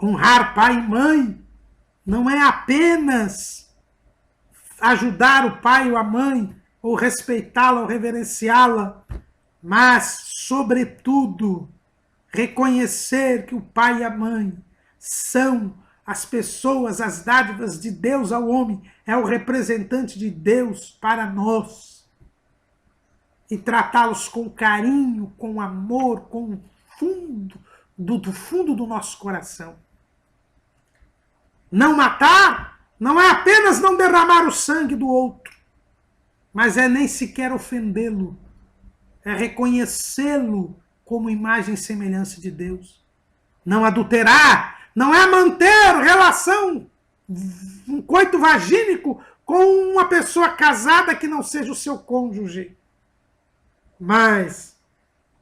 Honrar pai e mãe não é apenas ajudar o pai ou a mãe, ou respeitá-la ou reverenciá-la, mas, sobretudo, reconhecer que o pai e a mãe são as pessoas, as dádivas de Deus ao homem, é o representante de Deus para nós. E tratá-los com carinho, com amor, com do fundo do nosso coração. Não matar não é apenas não derramar o sangue do outro, mas é nem sequer ofendê-lo, é reconhecê-lo como imagem e semelhança de Deus. Não adulterar não é manter relação, um coito vagínico com uma pessoa casada que não seja o seu cônjuge. Mas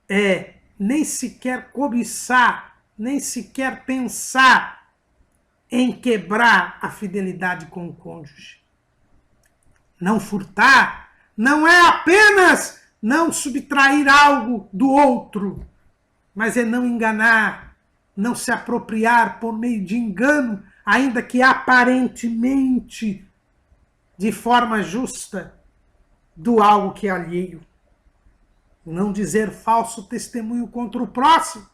é nem sequer cobiçar, nem sequer pensar em quebrar a fidelidade com o cônjuge. Não furtar não é apenas não subtrair algo do outro, mas é não enganar, não se apropriar por meio de engano, ainda que aparentemente de forma justa, do algo que é alheio. Não dizer falso testemunho contra o próximo.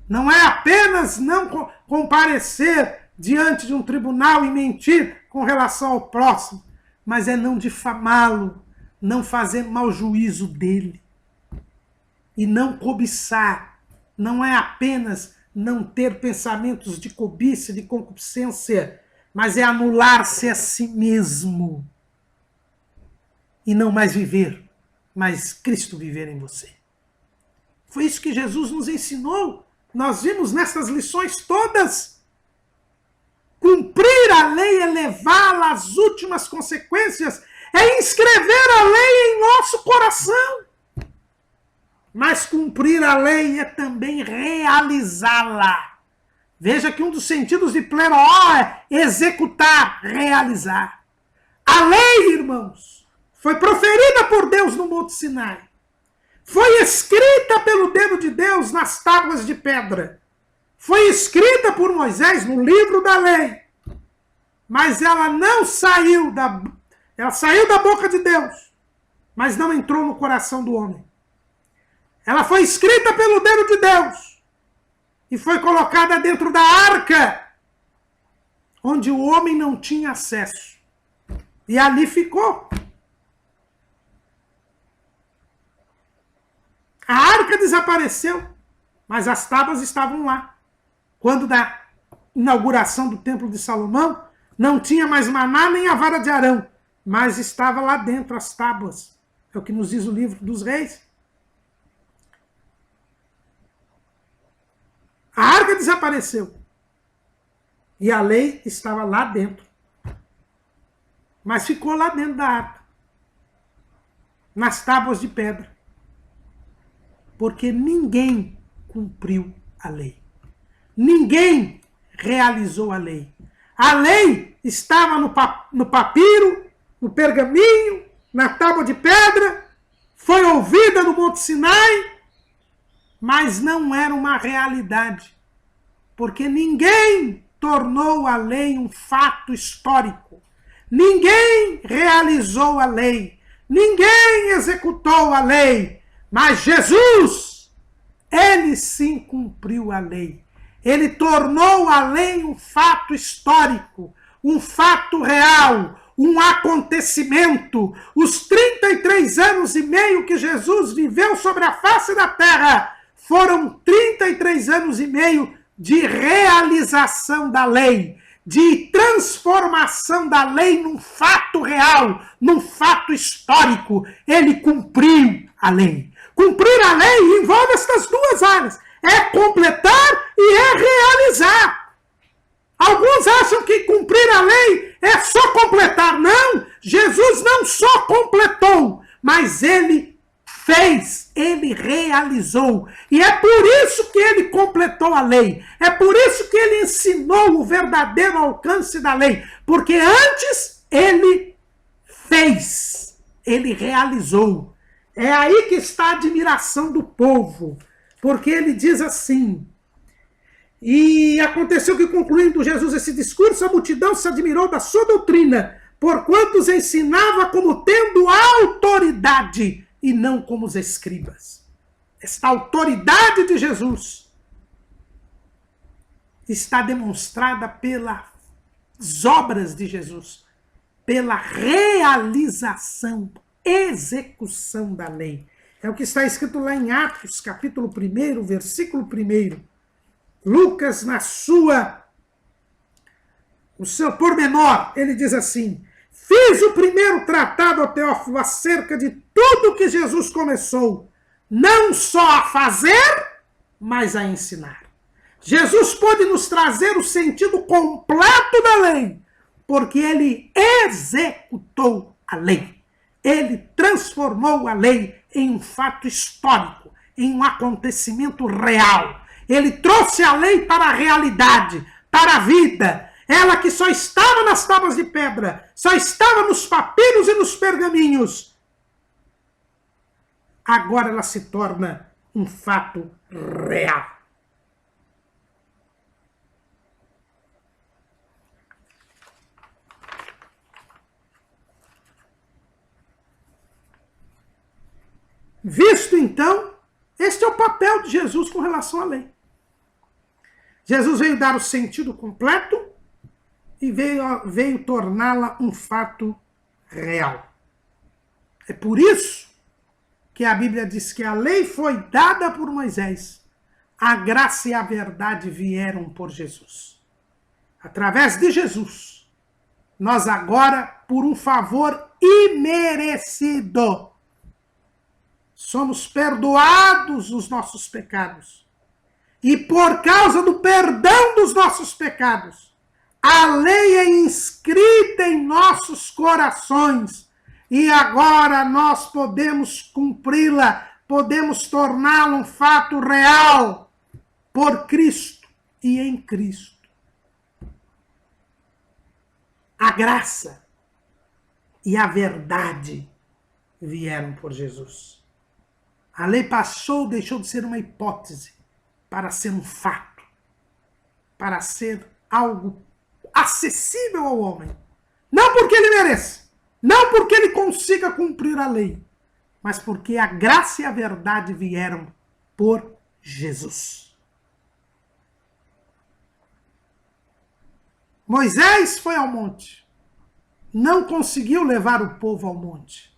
Não é apenas não comparecer diante de um tribunal e mentir com relação ao próximo, mas é não difamá-lo, não fazer mau juízo dele. E não cobiçar. Não é apenas não ter pensamentos de cobiça, de concupiscência, mas é anular-se a si mesmo. E não mais viver, mas Cristo viver em você. Foi isso que Jesus nos ensinou. Nós vimos nessas lições todas. Cumprir a lei é levá-la às últimas consequências, é inscrever a lei em nosso coração. Mas cumprir a lei é também realizá-la. Veja que um dos sentidos de pleno é executar, realizar. A lei, irmãos, foi proferida por Deus no Monte Sinai. Foi escrita pelo dedo de Deus nas tábuas de pedra. Foi escrita por Moisés no livro da lei. Mas ela não saiu ela saiu da boca de Deus, mas não entrou no coração do homem. Ela foi escrita pelo dedo de Deus e foi colocada dentro da arca, onde o homem não tinha acesso. E ali ficou. A arca desapareceu, mas as tábuas estavam lá. Quando da inauguração do Templo de Salomão, não tinha mais maná nem a vara de Arão, mas estava lá dentro as tábuas. É o que nos diz o livro dos Reis. A arca desapareceu. E a lei estava lá dentro. Mas ficou lá dentro da arca. Nas tábuas de pedra. Porque ninguém cumpriu a lei. Ninguém realizou a lei. A lei estava no papiro, no pergaminho, na tábua de pedra, foi ouvida no Monte Sinai, mas não era uma realidade. Porque ninguém tornou a lei um fato histórico. Ninguém realizou a lei. Ninguém executou a lei. Mas Jesus, ele sim cumpriu a lei. Ele tornou a lei um fato histórico, um fato real, um acontecimento. Os 33 anos e meio que Jesus viveu sobre a face da terra foram 33 anos e meio de realização da lei, de transformação da lei num fato real, num fato histórico. Ele cumpriu a lei. Cumprir a lei envolve estas duas áreas. É completar e é realizar. Alguns acham que cumprir a lei é só completar. Não, Jesus não só completou, mas ele fez, ele realizou. E é por isso que ele completou a lei. É por isso que ele ensinou o verdadeiro alcance da lei. Porque antes ele fez, ele realizou. É aí que está a admiração do povo. Porque ele diz assim: e aconteceu que, concluindo Jesus esse discurso, a multidão se admirou da sua doutrina, porquanto os ensinava como tendo autoridade e não como os escribas. Esta autoridade de Jesus está demonstrada pelas obras de Jesus, pela realização, execução da lei. É o que está escrito lá em Atos, capítulo 1, versículo 1. Lucas, o seu pormenor, ele diz assim: fiz o primeiro tratado ao Teófilo acerca de tudo que Jesus começou, não só a fazer, mas a ensinar. Jesus pode nos trazer o sentido completo da lei, porque ele executou a lei. Ele transformou a lei em um fato histórico, em um acontecimento real. Ele trouxe a lei para a realidade, para a vida. Ela que só estava nas tábuas de pedra, só estava nos papiros e nos pergaminhos. Agora ela se torna um fato real. Visto então, este é o papel de Jesus com relação à lei. Jesus veio dar o sentido completo e veio torná-la um fato real. É por isso que a Bíblia diz que a lei foi dada por Moisés, a graça e a verdade vieram por Jesus. Através de Jesus, nós agora, por um favor imerecido, somos perdoados os nossos pecados. E por causa do perdão dos nossos pecados, a lei é inscrita em nossos corações. E agora nós podemos cumpri-la, podemos torná-la um fato real por Cristo e em Cristo. A graça e a verdade vieram por Jesus. A lei passou, deixou de ser uma hipótese para ser um fato, para ser algo acessível ao homem. Não porque ele mereça, não porque ele consiga cumprir a lei, mas porque a graça e a verdade vieram por Jesus. Moisés foi ao monte, não conseguiu levar o povo ao monte.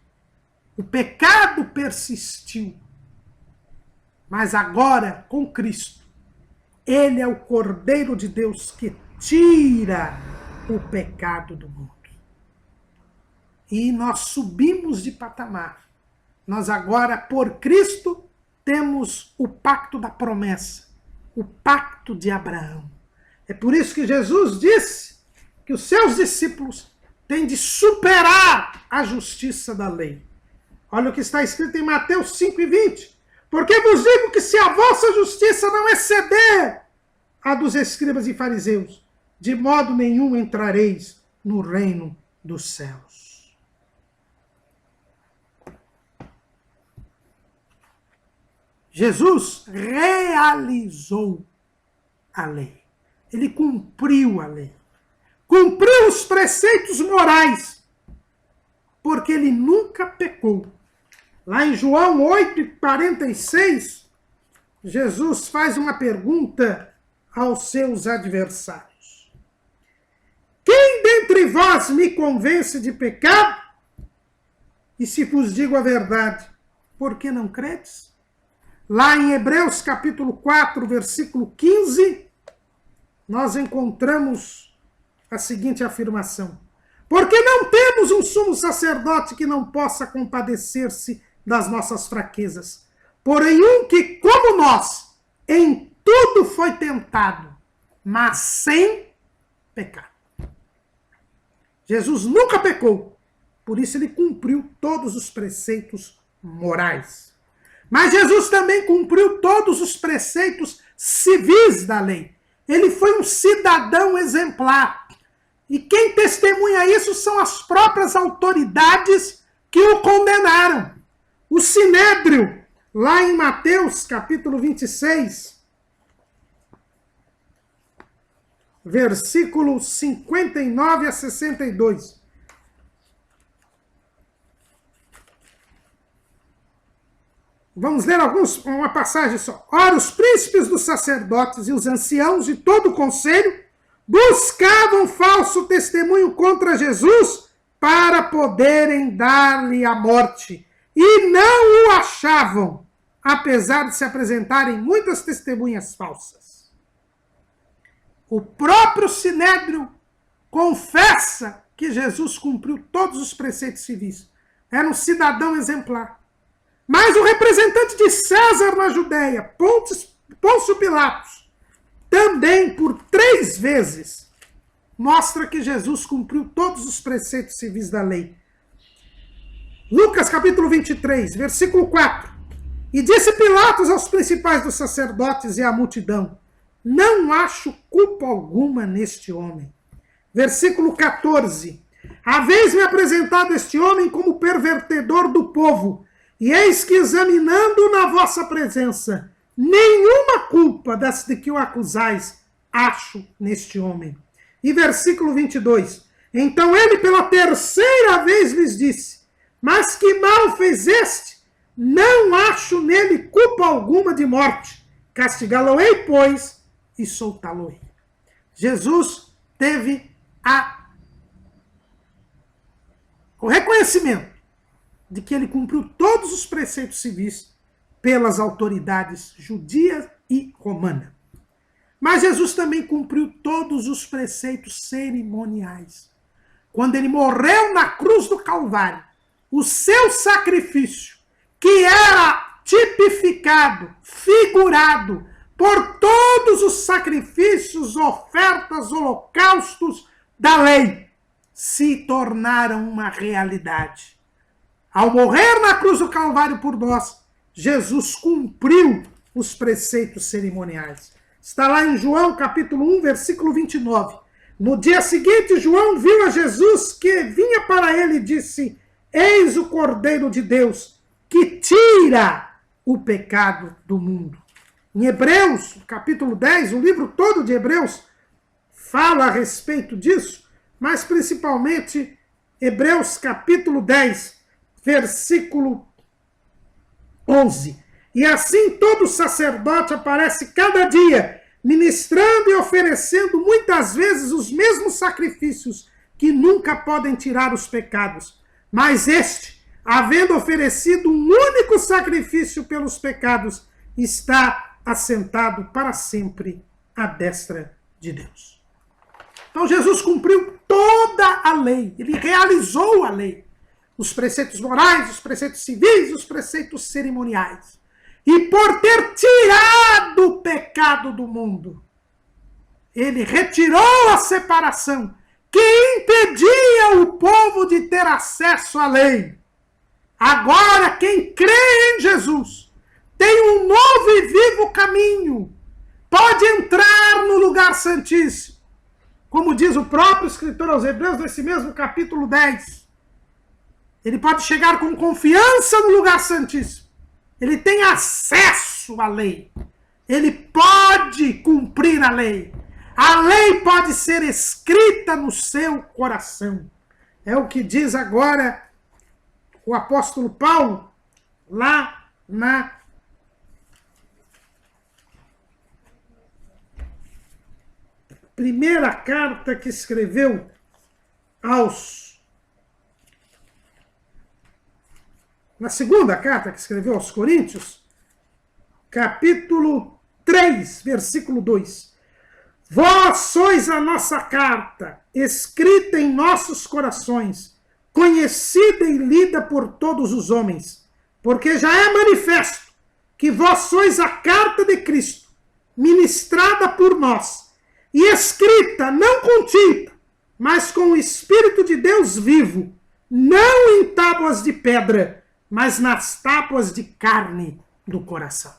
O pecado persistiu. Mas agora, com Cristo, ele é o Cordeiro de Deus que tira o pecado do mundo. E nós subimos de patamar. Nós agora, por Cristo, temos o pacto da promessa, o pacto de Abraão. É por isso que Jesus disse que os seus discípulos têm de superar a justiça da lei. Olha o que está escrito em Mateus 5:20. Porque vos digo que se a vossa justiça não exceder a dos escribas e fariseus, de modo nenhum entrareis no reino dos céus. Jesus realizou a lei. Ele cumpriu a lei. Cumpriu os preceitos morais, porque ele nunca pecou. Lá em João 8:46, Jesus faz uma pergunta aos seus adversários. Quem dentre vós me convence de pecado? E se vos digo a verdade, por que não credes? Lá em Hebreus capítulo 4, versículo 15, nós encontramos a seguinte afirmação. Porque não temos um sumo sacerdote que não possa compadecer-se das nossas fraquezas, porém um que, como nós, em tudo foi tentado, mas sem pecado. Jesus nunca pecou, por isso ele cumpriu todos os preceitos morais. Mas Jesus também cumpriu todos os preceitos civis da lei. Ele foi um cidadão exemplar. E quem testemunha isso são as próprias autoridades que o condenaram. O Sinédrio, lá em Mateus capítulo 26, versículos 59 a 62. Vamos ler uma passagem só. Ora, os príncipes dos sacerdotes e os anciãos de todo o conselho buscavam falso testemunho contra Jesus para poderem dar-lhe a morte. E não o achavam, apesar de se apresentarem muitas testemunhas falsas. O próprio Sinédrio confessa que Jesus cumpriu todos os preceitos civis. Era um cidadão exemplar. Mas o representante de César na Judéia, Pôncio Pilatos, também por 3 vezes, mostra que Jesus cumpriu todos os preceitos civis da lei. Lucas capítulo 23, versículo 4. E disse Pilatos aos principais dos sacerdotes e à multidão, não acho culpa alguma neste homem. Versículo 14. Haveis-me apresentado este homem como pervertedor do povo, e eis que examinando na vossa presença, nenhuma culpa das de que o acusais acho neste homem. E versículo 22. Então ele pela 3ª vez lhes disse, mas que mal fez este? não acho nele culpa alguma de morte. Castigá-lo-ei, pois, e soltá-lo-ei. Jesus teve o reconhecimento de que ele cumpriu todos os preceitos civis pelas autoridades judia e romana. Mas Jesus também cumpriu todos os preceitos cerimoniais. Quando ele morreu na cruz do Calvário, o seu sacrifício, que era tipificado, figurado por todos os sacrifícios, ofertas, holocaustos da lei, se tornaram uma realidade. Ao morrer na cruz do Calvário por nós, Jesus cumpriu os preceitos cerimoniais. Está lá em João capítulo 1, versículo 29. No dia seguinte, João viu a Jesus que vinha para ele e disse: eis o Cordeiro de Deus, que tira o pecado do mundo. Em Hebreus, capítulo 10, o livro todo de Hebreus fala a respeito disso, mas principalmente Hebreus capítulo 10, versículo 11. E assim todo sacerdote aparece cada dia, ministrando e oferecendo muitas vezes os mesmos sacrifícios que nunca podem tirar os pecados. Mas este, havendo oferecido um único sacrifício pelos pecados, está assentado para sempre à destra de Deus. Então Jesus cumpriu toda a lei, ele realizou a lei. Os preceitos morais, os preceitos civis, os preceitos cerimoniais. E por ter tirado o pecado do mundo, ele retirou a separação que impedia o povo de ter acesso à lei. Agora, quem crê em Jesus tem um novo e vivo caminho, pode entrar no lugar santíssimo. Como diz o próprio escritor aos Hebreus, nesse mesmo capítulo 10, ele pode chegar com confiança no lugar santíssimo. Ele tem acesso à lei. Ele pode cumprir a lei. A lei pode ser escrita no seu coração. É o que diz agora o apóstolo Paulo, lá na primeira carta que escreveu na segunda carta que escreveu aos Coríntios, capítulo 3, versículo 2. Vós sois a nossa carta, escrita em nossos corações, conhecida e lida por todos os homens, porque já é manifesto que vós sois a carta de Cristo, ministrada por nós, e escrita não com tinta, mas com o Espírito de Deus vivo, não em tábuas de pedra, mas nas tábuas de carne do coração.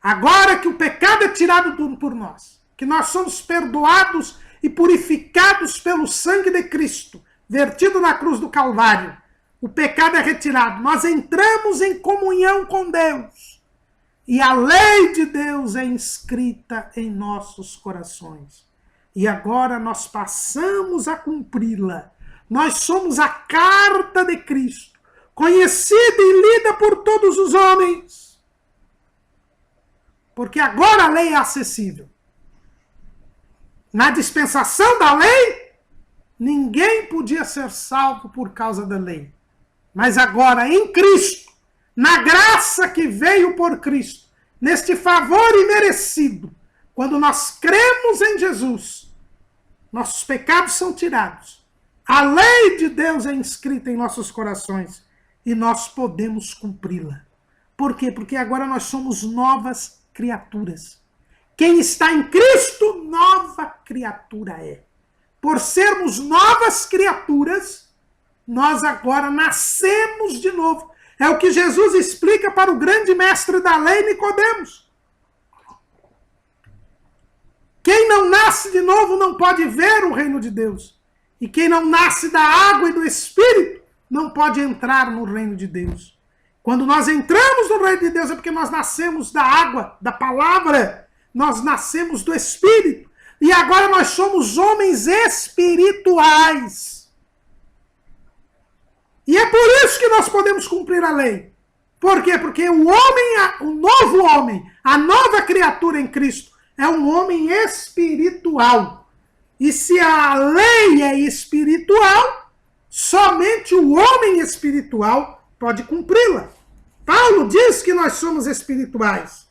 Agora que o pecado é tirado por nós, que nós somos perdoados e purificados pelo sangue de Cristo, vertido na cruz do Calvário, o pecado é retirado, nós entramos em comunhão com Deus, e a lei de Deus é inscrita em nossos corações. E agora nós passamos a cumpri-la. Nós somos a carta de Cristo, conhecida e lida por todos os homens. Porque agora a lei é acessível. Na dispensação da lei, ninguém podia ser salvo por causa da lei. Mas agora, em Cristo, na graça que veio por Cristo, neste favor imerecido, quando nós cremos em Jesus, nossos pecados são tirados. A lei de Deus é inscrita em nossos corações e nós podemos cumpri-la. Por quê? Porque agora nós somos novas criaturas. Quem está em Cristo, nova criatura é. Por sermos novas criaturas, nós agora nascemos de novo. É o que Jesus explica para o grande mestre da lei, Nicodemos. Quem não nasce de novo não pode ver o reino de Deus. E quem não nasce da água e do Espírito não pode entrar no reino de Deus. Quando nós entramos no reino de Deus é porque nós nascemos da água, da palavra. Nós nascemos do Espírito. E agora nós somos homens espirituais. E é por isso que nós podemos cumprir a lei. Por quê? Porque o novo homem, a nova criatura em Cristo, é um homem espiritual. E se a lei é espiritual, somente o homem espiritual pode cumpri-la. Paulo diz que nós somos espirituais.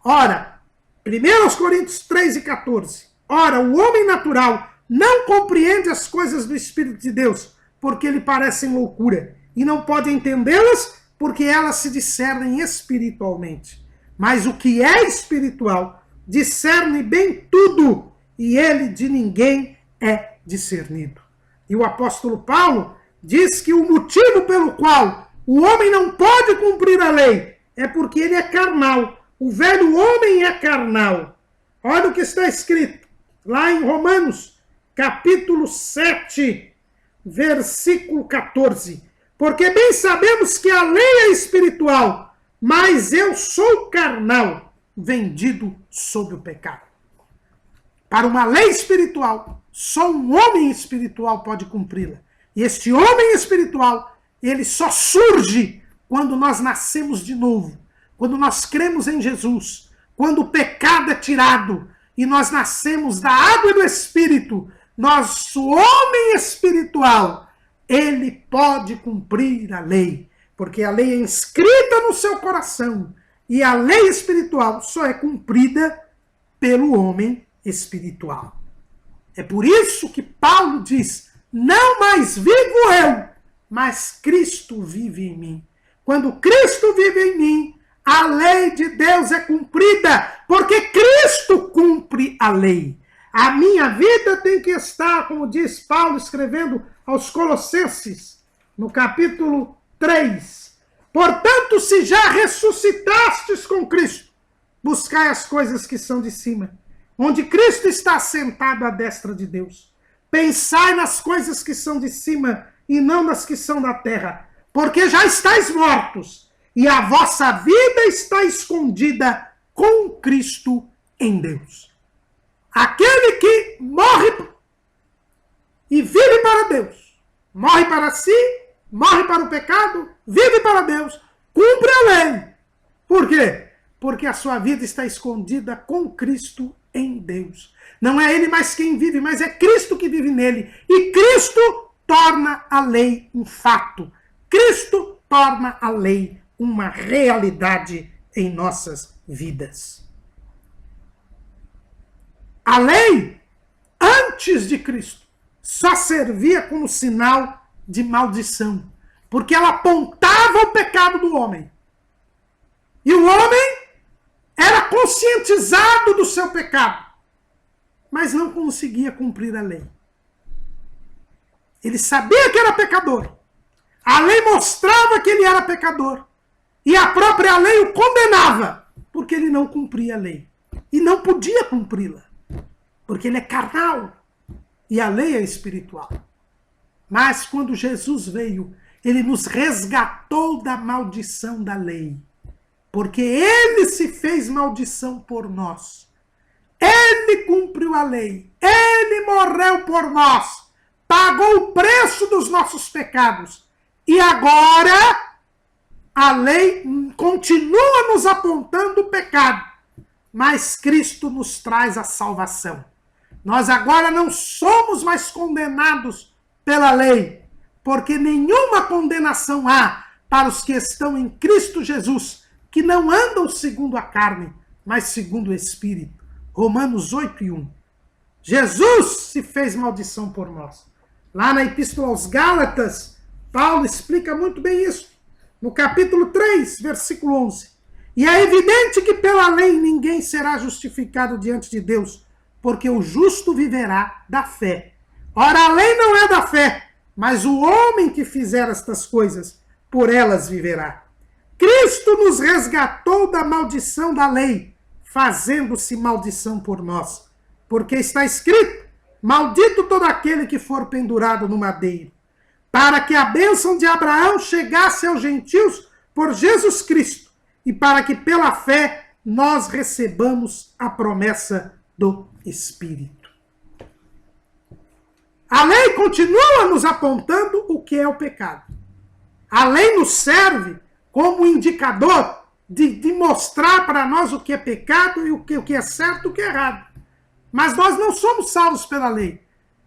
Ora, 1 Coríntios 3:14. Ora, o homem natural não compreende as coisas do Espírito de Deus, porque lhe parecem loucura, e não pode entendê-las, porque elas se discernem espiritualmente. Mas o que é espiritual discerne bem tudo, e ele de ninguém é discernido. E o apóstolo Paulo diz que o motivo pelo qual o homem não pode cumprir a lei é porque ele é carnal. O velho homem é carnal. Olha o que está escrito lá em Romanos, capítulo 7, versículo 14. Porque bem sabemos que a lei é espiritual, mas eu sou carnal, vendido sob o pecado. Para uma lei espiritual, só um homem espiritual pode cumpri-la. E este homem espiritual, ele só surge quando nós nascemos de novo, quando nós cremos em Jesus, quando o pecado é tirado e nós nascemos da água e do Espírito. Nosso homem espiritual, ele pode cumprir a lei, porque a lei é inscrita no seu coração e a lei espiritual só é cumprida pelo homem espiritual. É por isso que Paulo diz: não mais vivo eu, mas Cristo vive em mim. Quando Cristo vive em mim, a lei de Deus é cumprida, porque Cristo cumpre a lei. A minha vida tem que estar, como diz Paulo escrevendo aos Colossenses, no capítulo 3. Portanto, se já ressuscitastes com Cristo, buscai as coisas que são de cima, onde Cristo está sentado à destra de Deus. Pensai nas coisas que são de cima e não nas que são da terra, porque já estáis mortos, e a vossa vida está escondida com Cristo em Deus. Aquele que morre e vive para Deus, morre para si, morre para o pecado, vive para Deus, cumpre a lei. Por quê? Porque a sua vida está escondida com Cristo em Deus. Não é ele mais quem vive, mas é Cristo que vive nele. E Cristo torna a lei um fato. Cristo torna a lei uma realidade em nossas vidas. A lei, antes de Cristo, só servia como sinal de maldição, porque ela apontava o pecado do homem. E o homem era conscientizado do seu pecado, mas não conseguia cumprir a lei. Ele sabia que era pecador. A lei mostrava que ele era pecador. E a própria lei o condenava, porque ele não cumpria a lei. E não podia cumpri-la, porque ele é carnal. E a lei é espiritual. Mas quando Jesus veio, ele nos resgatou da maldição da lei. Porque ele se fez maldição por nós. Ele cumpriu a lei. Ele morreu por nós. Pagou o preço dos nossos pecados. E agora a lei continua nos apontando o pecado. Mas Cristo nos traz a salvação. Nós agora não somos mais condenados pela lei, porque nenhuma condenação há para os que estão em Cristo Jesus, que não andam segundo a carne, mas segundo o Espírito. Romanos 8:1. Jesus se fez maldição por nós. Lá na Epístola aos Gálatas, Paulo explica muito bem isso. No capítulo 3, versículo 11. E é evidente que pela lei ninguém será justificado diante de Deus, porque o justo viverá da fé. Ora, a lei não é da fé, mas o homem que fizer estas coisas, por elas viverá. Cristo nos resgatou da maldição da lei, fazendo-se maldição por nós. Porque está escrito: maldito todo aquele que for pendurado no madeiro. Para que a bênção de Abraão chegasse aos gentios por Jesus Cristo, e para que pela fé nós recebamos a promessa do Espírito. A lei continua nos apontando o que é o pecado. A lei nos serve como indicador de mostrar para nós o que é pecado e o que é certo e o que é errado. Mas nós não somos salvos pela lei.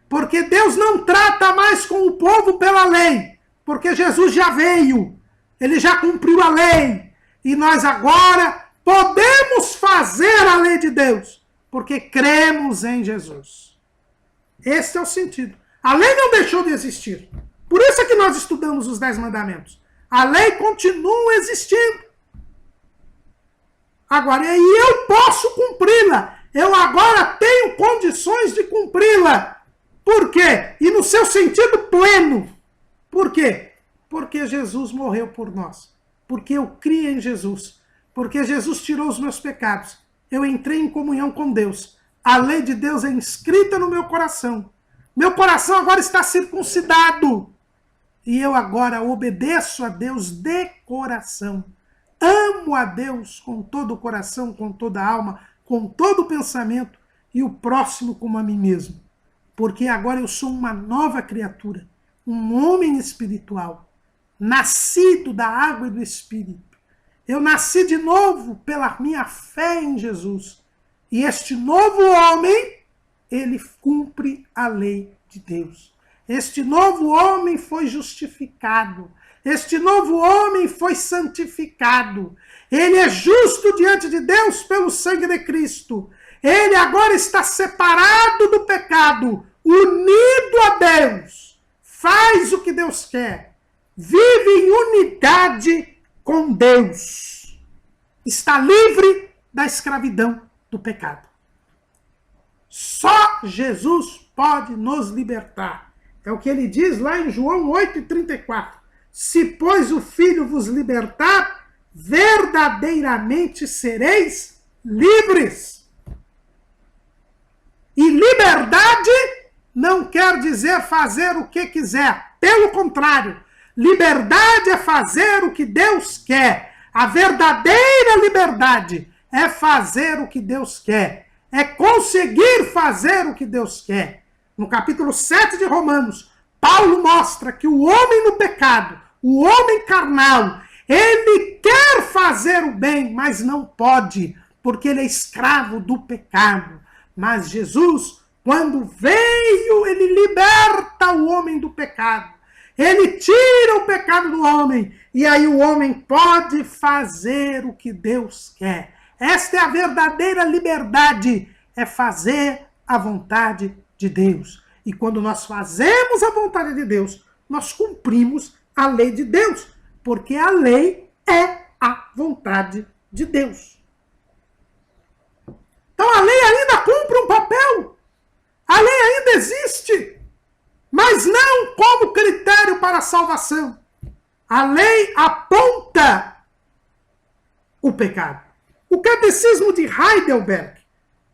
Porque Deus não trata mais com o povo pela lei. Porque Jesus já veio. Ele já cumpriu a lei. E nós agora podemos fazer a lei de Deus. Porque cremos em Jesus. Esse é o sentido. A lei não deixou de existir. Por isso é que nós estudamos os 10 mandamentos. A lei continua existindo. Agora, e eu posso cumpri-la. Eu agora tenho condições de cumpri-la. Por quê? E no seu sentido pleno. Por quê? Porque Jesus morreu por nós. Porque eu criei em Jesus. Porque Jesus tirou os meus pecados. Eu entrei em comunhão com Deus. A lei de Deus é inscrita no meu coração. Meu coração agora está circuncidado. E eu agora obedeço a Deus de coração. Amo a Deus com todo o coração, com toda a alma, com todo o pensamento e o próximo como a mim mesmo. Porque agora eu sou uma nova criatura, um homem espiritual, nascido da água e do Espírito. Eu nasci de novo pela minha fé em Jesus. E este novo homem, ele cumpre a lei de Deus. Este novo homem foi justificado. Este novo homem foi santificado. Ele é justo diante de Deus pelo sangue de Cristo. Ele agora está separado do pecado, unido a Deus. Faz o que Deus quer. Vive em unidade com Deus. Está livre da escravidão do pecado. Só Jesus pode nos libertar. É o que ele diz lá em João 8,34. Se, pois, o Filho vos libertar, verdadeiramente sereis livres. E liberdade não quer dizer fazer o que quiser. Pelo contrário, liberdade é fazer o que Deus quer. A verdadeira liberdade é fazer o que Deus quer. É conseguir fazer o que Deus quer. No capítulo 7 de Romanos, Paulo mostra que o homem no pecado, o homem carnal, ele quer fazer o bem, mas não pode, porque ele é escravo do pecado. Mas Jesus, quando veio, ele liberta o homem do pecado. Ele tira o pecado do homem, e aí o homem pode fazer o que Deus quer. Esta é a verdadeira liberdade, é fazer a vontade de Deus. E quando nós fazemos a vontade de Deus, nós cumprimos a lei de Deus, porque a lei é a vontade de Deus. Então a lei ainda cumpre um papel, a lei ainda existe, mas não como critério para a salvação. A lei aponta o pecado. O Catecismo de Heidelberg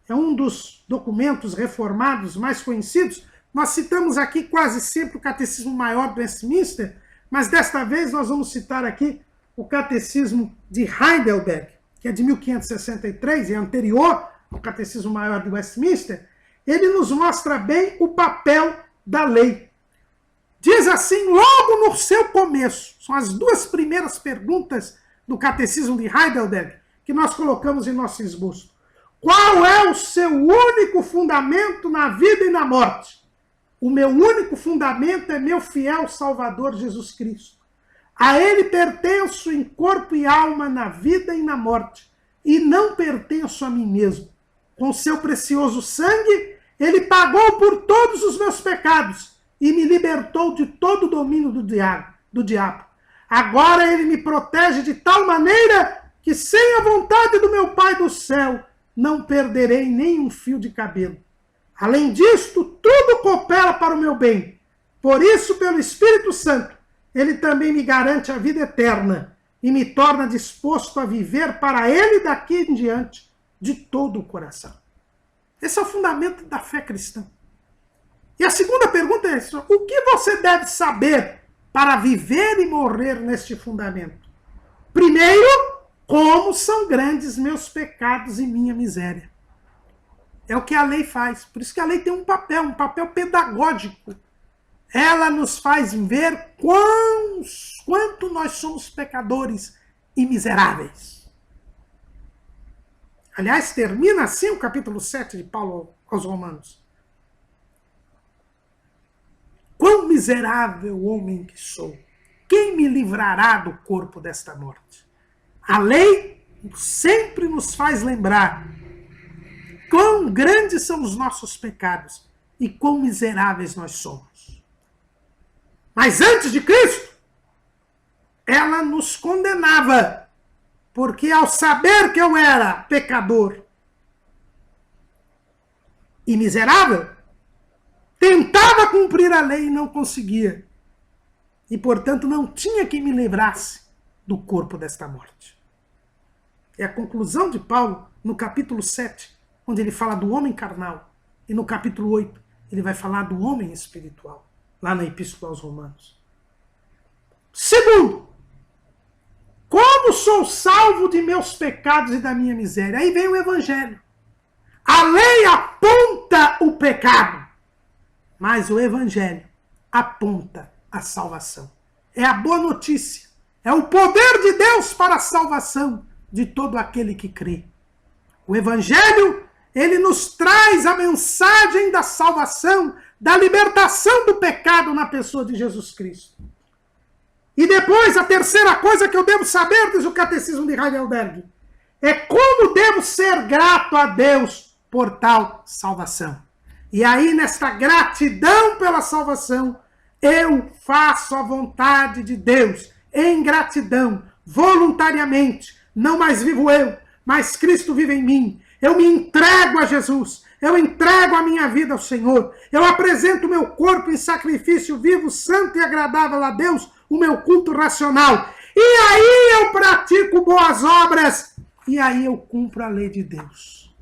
é um dos documentos reformados mais conhecidos. Nós citamos aqui quase sempre o Catecismo Maior do Westminster, mas desta vez nós vamos citar aqui o Catecismo de Heidelberg, que é de 1563, é anterior ao Catecismo Maior de Westminster. Ele nos mostra bem o papel da lei. Diz assim, logo no seu começo, são as duas primeiras perguntas do Catecismo de Heidelberg, que nós colocamos em nosso esboço. Qual é o seu único fundamento na vida e na morte? O meu único fundamento é meu fiel Salvador Jesus Cristo. A ele pertenço em corpo e alma na vida e na morte, e não pertenço a mim mesmo. Com seu precioso sangue, ele pagou por todos os meus pecados e me libertou de todo o domínio do diabo. Agora ele me protege de tal maneira que sem a vontade do meu Pai do céu, não perderei nem um fio de cabelo. Além disto, tudo coopera para o meu bem. Por isso, pelo Espírito Santo, ele também me garante a vida eterna e me torna disposto a viver para ele daqui em diante de todo o coração. Esse é o fundamento da fé cristã. E a segunda pergunta é essa: o que você deve saber para viver e morrer neste fundamento? Primeiro, como são grandes meus pecados e minha miséria. É o que a lei faz. Por isso que a lei tem um papel pedagógico. Ela nos faz ver quanto nós somos pecadores e miseráveis. Aliás, termina assim o capítulo 7 de Paulo aos Romanos. Quão miserável homem que sou! Quem me livrará do corpo desta morte? A lei sempre nos faz lembrar quão grandes são os nossos pecados e quão miseráveis nós somos. Mas antes de Cristo, ela nos condenava, porque ao saber que eu era pecador e miserável, tentava cumprir a lei e não conseguia. E, portanto, não tinha quem me livrasse do corpo desta morte. É a conclusão de Paulo no capítulo 7, onde ele fala do homem carnal. E no capítulo 8, ele vai falar do homem espiritual, lá na Epístola aos Romanos. Segundo, como sou salvo de meus pecados e da minha miséria? Aí vem o Evangelho. A lei aponta o pecado, mas o Evangelho aponta a salvação. É a boa notícia. É o poder de Deus para a salvação de todo aquele que crê. O Evangelho, ele nos traz a mensagem da salvação, da libertação do pecado na pessoa de Jesus Cristo. E depois, a terceira coisa que eu devo saber, diz o Catecismo de Heidelberg, é como devo ser grato a Deus por tal salvação. E aí, nesta gratidão pela salvação, eu faço a vontade de Deus, em gratidão, voluntariamente. Não mais vivo eu, mas Cristo vive em mim. Eu me entrego a Jesus, eu entrego a minha vida ao Senhor. Eu apresento o meu corpo em sacrifício vivo, santo e agradável a Deus, o meu culto racional. E aí eu pratico boas obras, e aí eu cumpro a lei de Deus.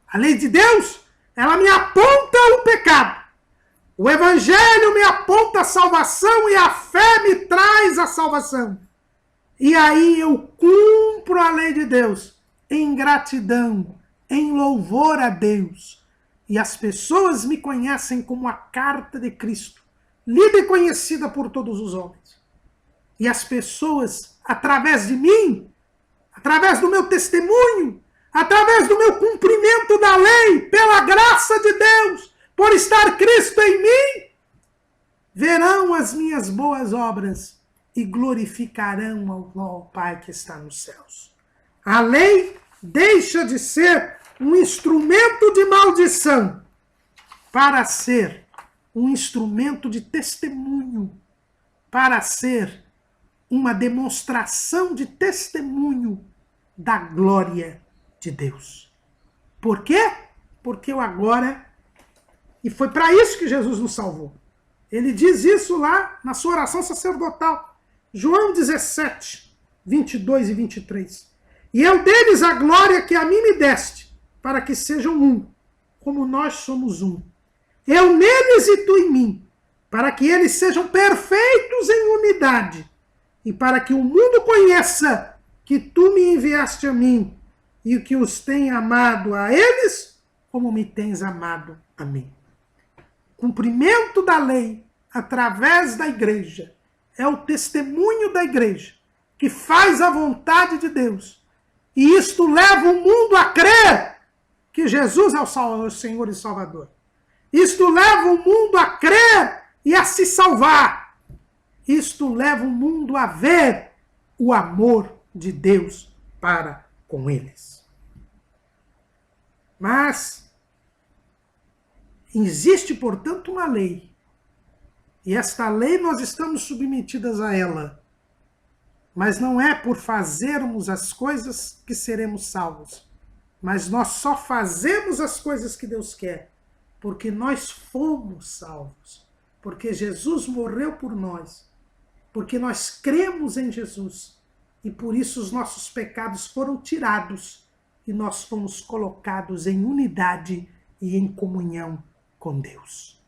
A lei de Deus, ela me aponta o pecado. O Evangelho me aponta a salvação e a fé me traz a salvação. E aí eu cumpro a lei de Deus em gratidão, em louvor a Deus. E as pessoas me conhecem como a carta de Cristo, lida e conhecida por todos os homens. E as pessoas, através de mim, através do meu testemunho, através do meu cumprimento da lei, pela graça de Deus, por estar Cristo em mim, verão as minhas boas obras e glorificarão ao Pai que está nos céus. A lei deixa de ser um instrumento de maldição para ser um instrumento de testemunho, para ser uma demonstração de testemunho da glória de Deus. Por quê? Porque eu agora... E foi para isso que Jesus nos salvou. Ele diz isso lá na sua oração sacerdotal. João 17, 22 e 23. E eu dei-lhes a glória que a mim me deste, para que sejam um, como nós somos um. Eu neles e tu em mim, para que eles sejam perfeitos em unidade, e para que o mundo conheça que tu me enviaste a mim, e que os tenha amado a eles, como me tens amado a mim. Cumprimento da lei através da igreja é o testemunho da igreja que faz a vontade de Deus. E isto leva o mundo a crer que Jesus é o Senhor e Salvador. Isto leva o mundo a crer e a se salvar. Isto leva o mundo a ver o amor de Deus para com eles. Mas existe, portanto, uma lei. E esta lei nós estamos submetidas a ela. Mas não é por fazermos as coisas que seremos salvos. Mas nós só fazemos as coisas que Deus quer, porque nós fomos salvos. Porque Jesus morreu por nós. Porque nós cremos em Jesus. E por isso os nossos pecados foram tirados. E nós fomos colocados em unidade e em comunhão com Deus.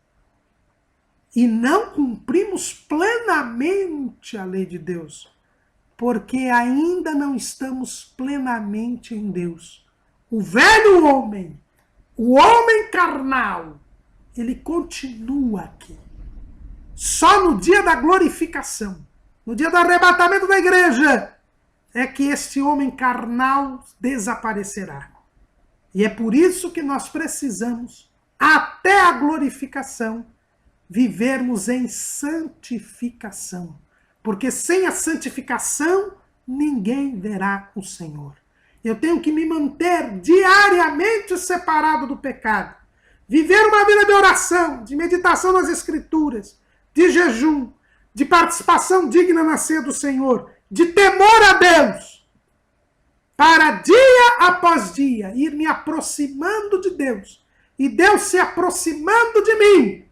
E não cumprimos plenamente a lei de Deus, porque ainda não estamos plenamente em Deus. O velho homem, o homem carnal, ele continua aqui. Só no dia da glorificação, no dia do arrebatamento da igreja, é que este homem carnal desaparecerá. E é por isso que nós precisamos, até a glorificação, vivermos em santificação. Porque sem a santificação, ninguém verá o Senhor. Eu tenho que me manter diariamente separado do pecado. Viver uma vida de oração, de meditação nas Escrituras, de jejum, de participação digna na ceia do Senhor, de temor a Deus, para dia após dia ir me aproximando de Deus, e Deus se aproximando de mim,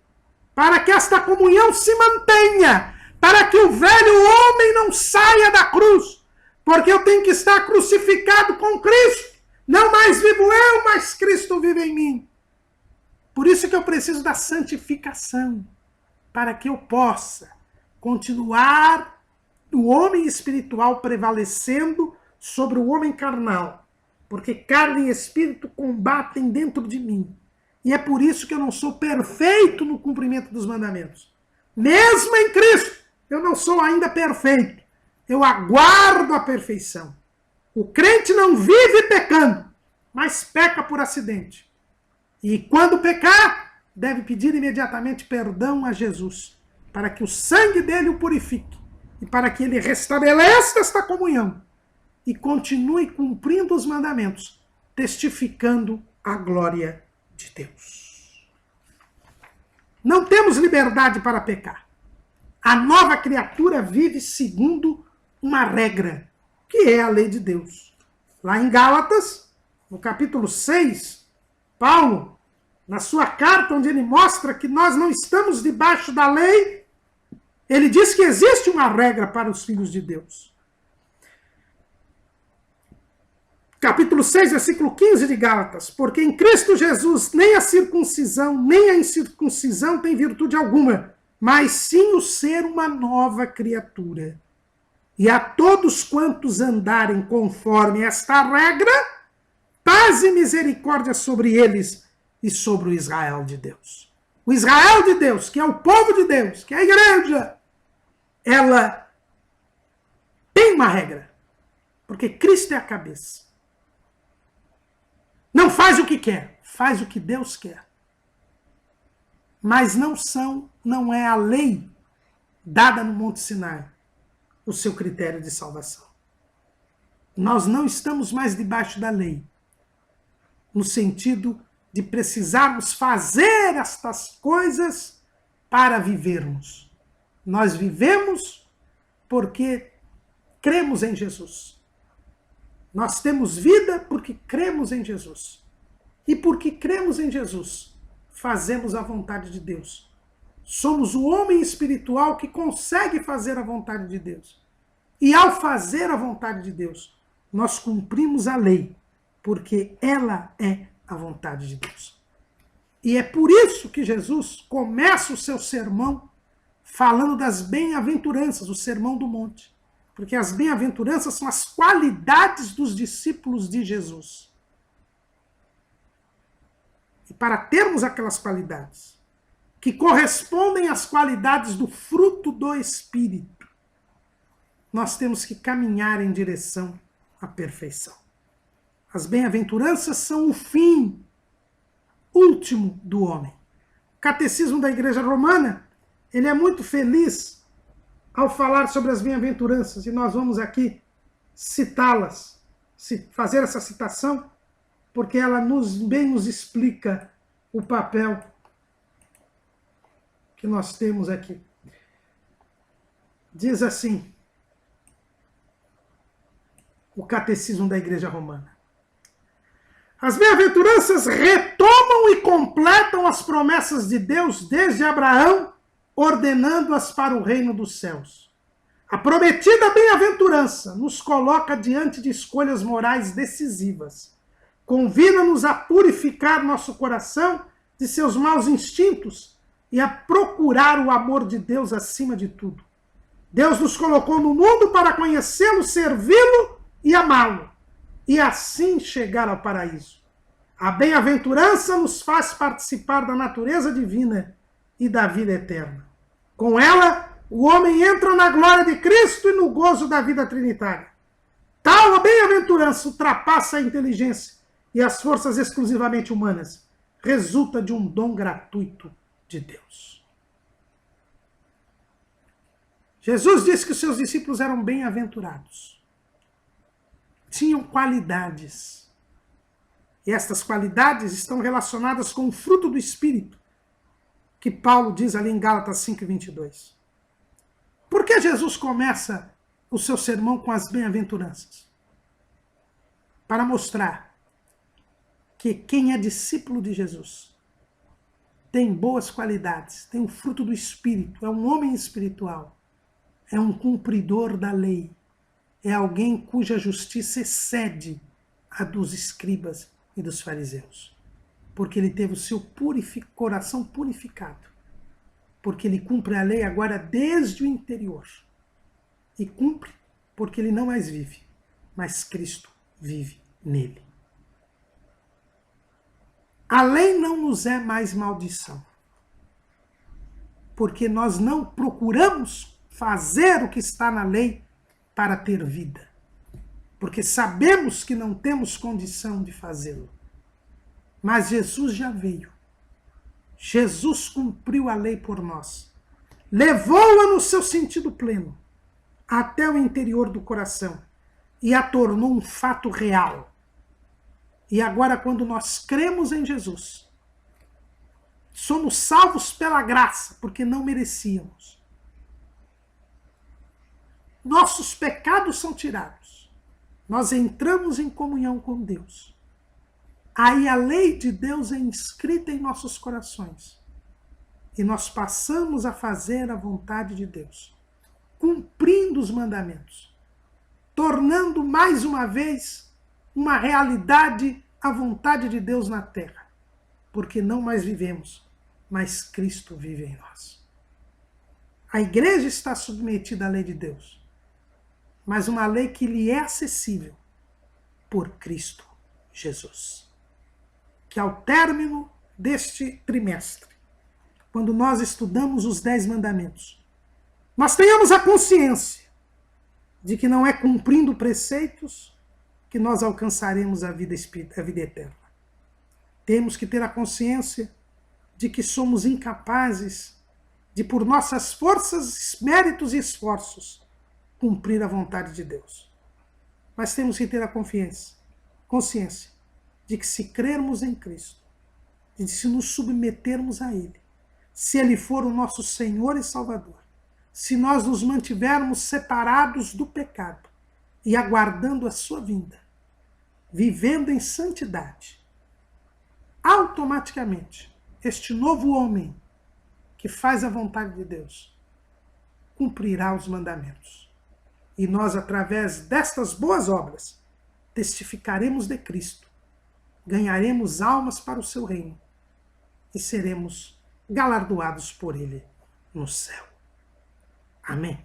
para que esta comunhão se mantenha, para que o velho homem não saia da cruz, porque eu tenho que estar crucificado com Cristo. Não mais vivo eu, mas Cristo vive em mim. Por isso que eu preciso da santificação, para que eu possa continuar o homem espiritual prevalecendo sobre o homem carnal, porque carne e espírito combatem dentro de mim. E é por isso que eu não sou perfeito no cumprimento dos mandamentos. Mesmo em Cristo, eu não sou ainda perfeito. Eu aguardo a perfeição. O crente não vive pecando, mas peca por acidente. E quando pecar, deve pedir imediatamente perdão a Jesus, para que o sangue dele o purifique, e para que ele restabeleça esta comunhão, e continue cumprindo os mandamentos, testificando a glória de Deus. Não temos liberdade para pecar. A nova criatura vive segundo uma regra, que é a lei de Deus. Lá em Gálatas, no capítulo 6, Paulo, na sua carta, onde ele mostra que nós não estamos debaixo da lei, ele diz que existe uma regra para os filhos de Deus. Capítulo 6, versículo 15 de Gálatas. Porque em Cristo Jesus nem a circuncisão, nem a incircuncisão tem virtude alguma, mas sim o ser uma nova criatura. E a todos quantos andarem conforme esta regra, paz e misericórdia sobre eles e sobre o Israel de Deus. O Israel de Deus, que é o povo de Deus, que é a igreja, ela tem uma regra, porque Cristo é a cabeça. Não faz o que quer, faz o que Deus quer. Mas não é a lei dada no Monte Sinai o seu critério de salvação. Nós não estamos mais debaixo da lei, no sentido de precisarmos fazer estas coisas para vivermos. Nós vivemos porque cremos em Jesus. Nós temos vida porque cremos em Jesus. E porque cremos em Jesus, fazemos a vontade de Deus. Somos o homem espiritual que consegue fazer a vontade de Deus. E ao fazer a vontade de Deus, nós cumprimos a lei, porque ela é a vontade de Deus. E é por isso que Jesus começa o seu sermão falando das bem-aventuranças, o Sermão do Monte. Porque as bem-aventuranças são as qualidades dos discípulos de Jesus. E para termos aquelas qualidades, que correspondem às qualidades do fruto do Espírito, nós temos que caminhar em direção à perfeição. As bem-aventuranças são o fim último do homem. O Catecismo da Igreja Romana, ele é muito feliz ao falar sobre as bem-aventuranças, e nós vamos aqui citá-las, fazer essa citação, porque ela bem nos explica o papel que nós temos aqui. Diz assim, o Catecismo da Igreja Romana: as bem-aventuranças retomam e completam as promessas de Deus desde Abraão, ordenando-as para o reino dos céus. A prometida bem-aventurança nos coloca diante de escolhas morais decisivas. Convida-nos a purificar nosso coração de seus maus instintos e a procurar o amor de Deus acima de tudo. Deus nos colocou no mundo para conhecê-lo, servi-lo e amá-lo, e assim chegar ao paraíso. A bem-aventurança nos faz participar da natureza divina e da vida eterna. Com ela, o homem entra na glória de Cristo e no gozo da vida trinitária. Tal bem-aventurança ultrapassa a inteligência e as forças exclusivamente humanas. Resulta de um dom gratuito de Deus. Jesus disse que os seus discípulos eram bem-aventurados. Tinham qualidades. E estas qualidades estão relacionadas com o fruto do Espírito, que Paulo diz ali em Gálatas 5:22. Por que Jesus começa o seu sermão com as bem-aventuranças? Para mostrar que quem é discípulo de Jesus tem boas qualidades, tem o fruto do Espírito, é um homem espiritual, é um cumpridor da lei, é alguém cuja justiça excede a dos escribas e dos fariseus, porque ele teve o seu coração purificado, porque ele cumpre a lei agora desde o interior, e cumpre porque ele não mais vive, mas Cristo vive nele. A lei não nos é mais maldição, porque nós não procuramos fazer o que está na lei para ter vida, porque sabemos que não temos condição de fazê-lo. Mas Jesus já veio. Jesus cumpriu a lei por nós. Levou-a no seu sentido pleno até o interior do coração e a tornou um fato real. E agora, quando nós cremos em Jesus, somos salvos pela graça, porque não merecíamos. Nossos pecados são tirados. Nós entramos em comunhão com Deus. Aí a lei de Deus é inscrita em nossos corações. E nós passamos a fazer a vontade de Deus, cumprindo os mandamentos, tornando mais uma vez uma realidade a vontade de Deus na terra. Porque não mais vivemos, mas Cristo vive em nós. A igreja está submetida à lei de Deus, mas uma lei que lhe é acessível por Cristo Jesus. Que ao término deste trimestre, quando nós estudamos os 10 mandamentos, nós tenhamos a consciência de que não é cumprindo preceitos que nós alcançaremos a vida eterna. Temos que ter a consciência de que somos incapazes de, por nossas forças, méritos e esforços, cumprir a vontade de Deus. Mas temos que ter a consciência de que se crermos em Cristo, de se nos submetermos a Ele, se Ele for o nosso Senhor e Salvador, se nós nos mantivermos separados do pecado e aguardando a sua vinda, vivendo em santidade, automaticamente, este novo homem que faz a vontade de Deus cumprirá os mandamentos. E nós, através destas boas obras, testificaremos de Cristo, ganharemos almas para o seu reino e seremos galardoados por ele no céu. Amém.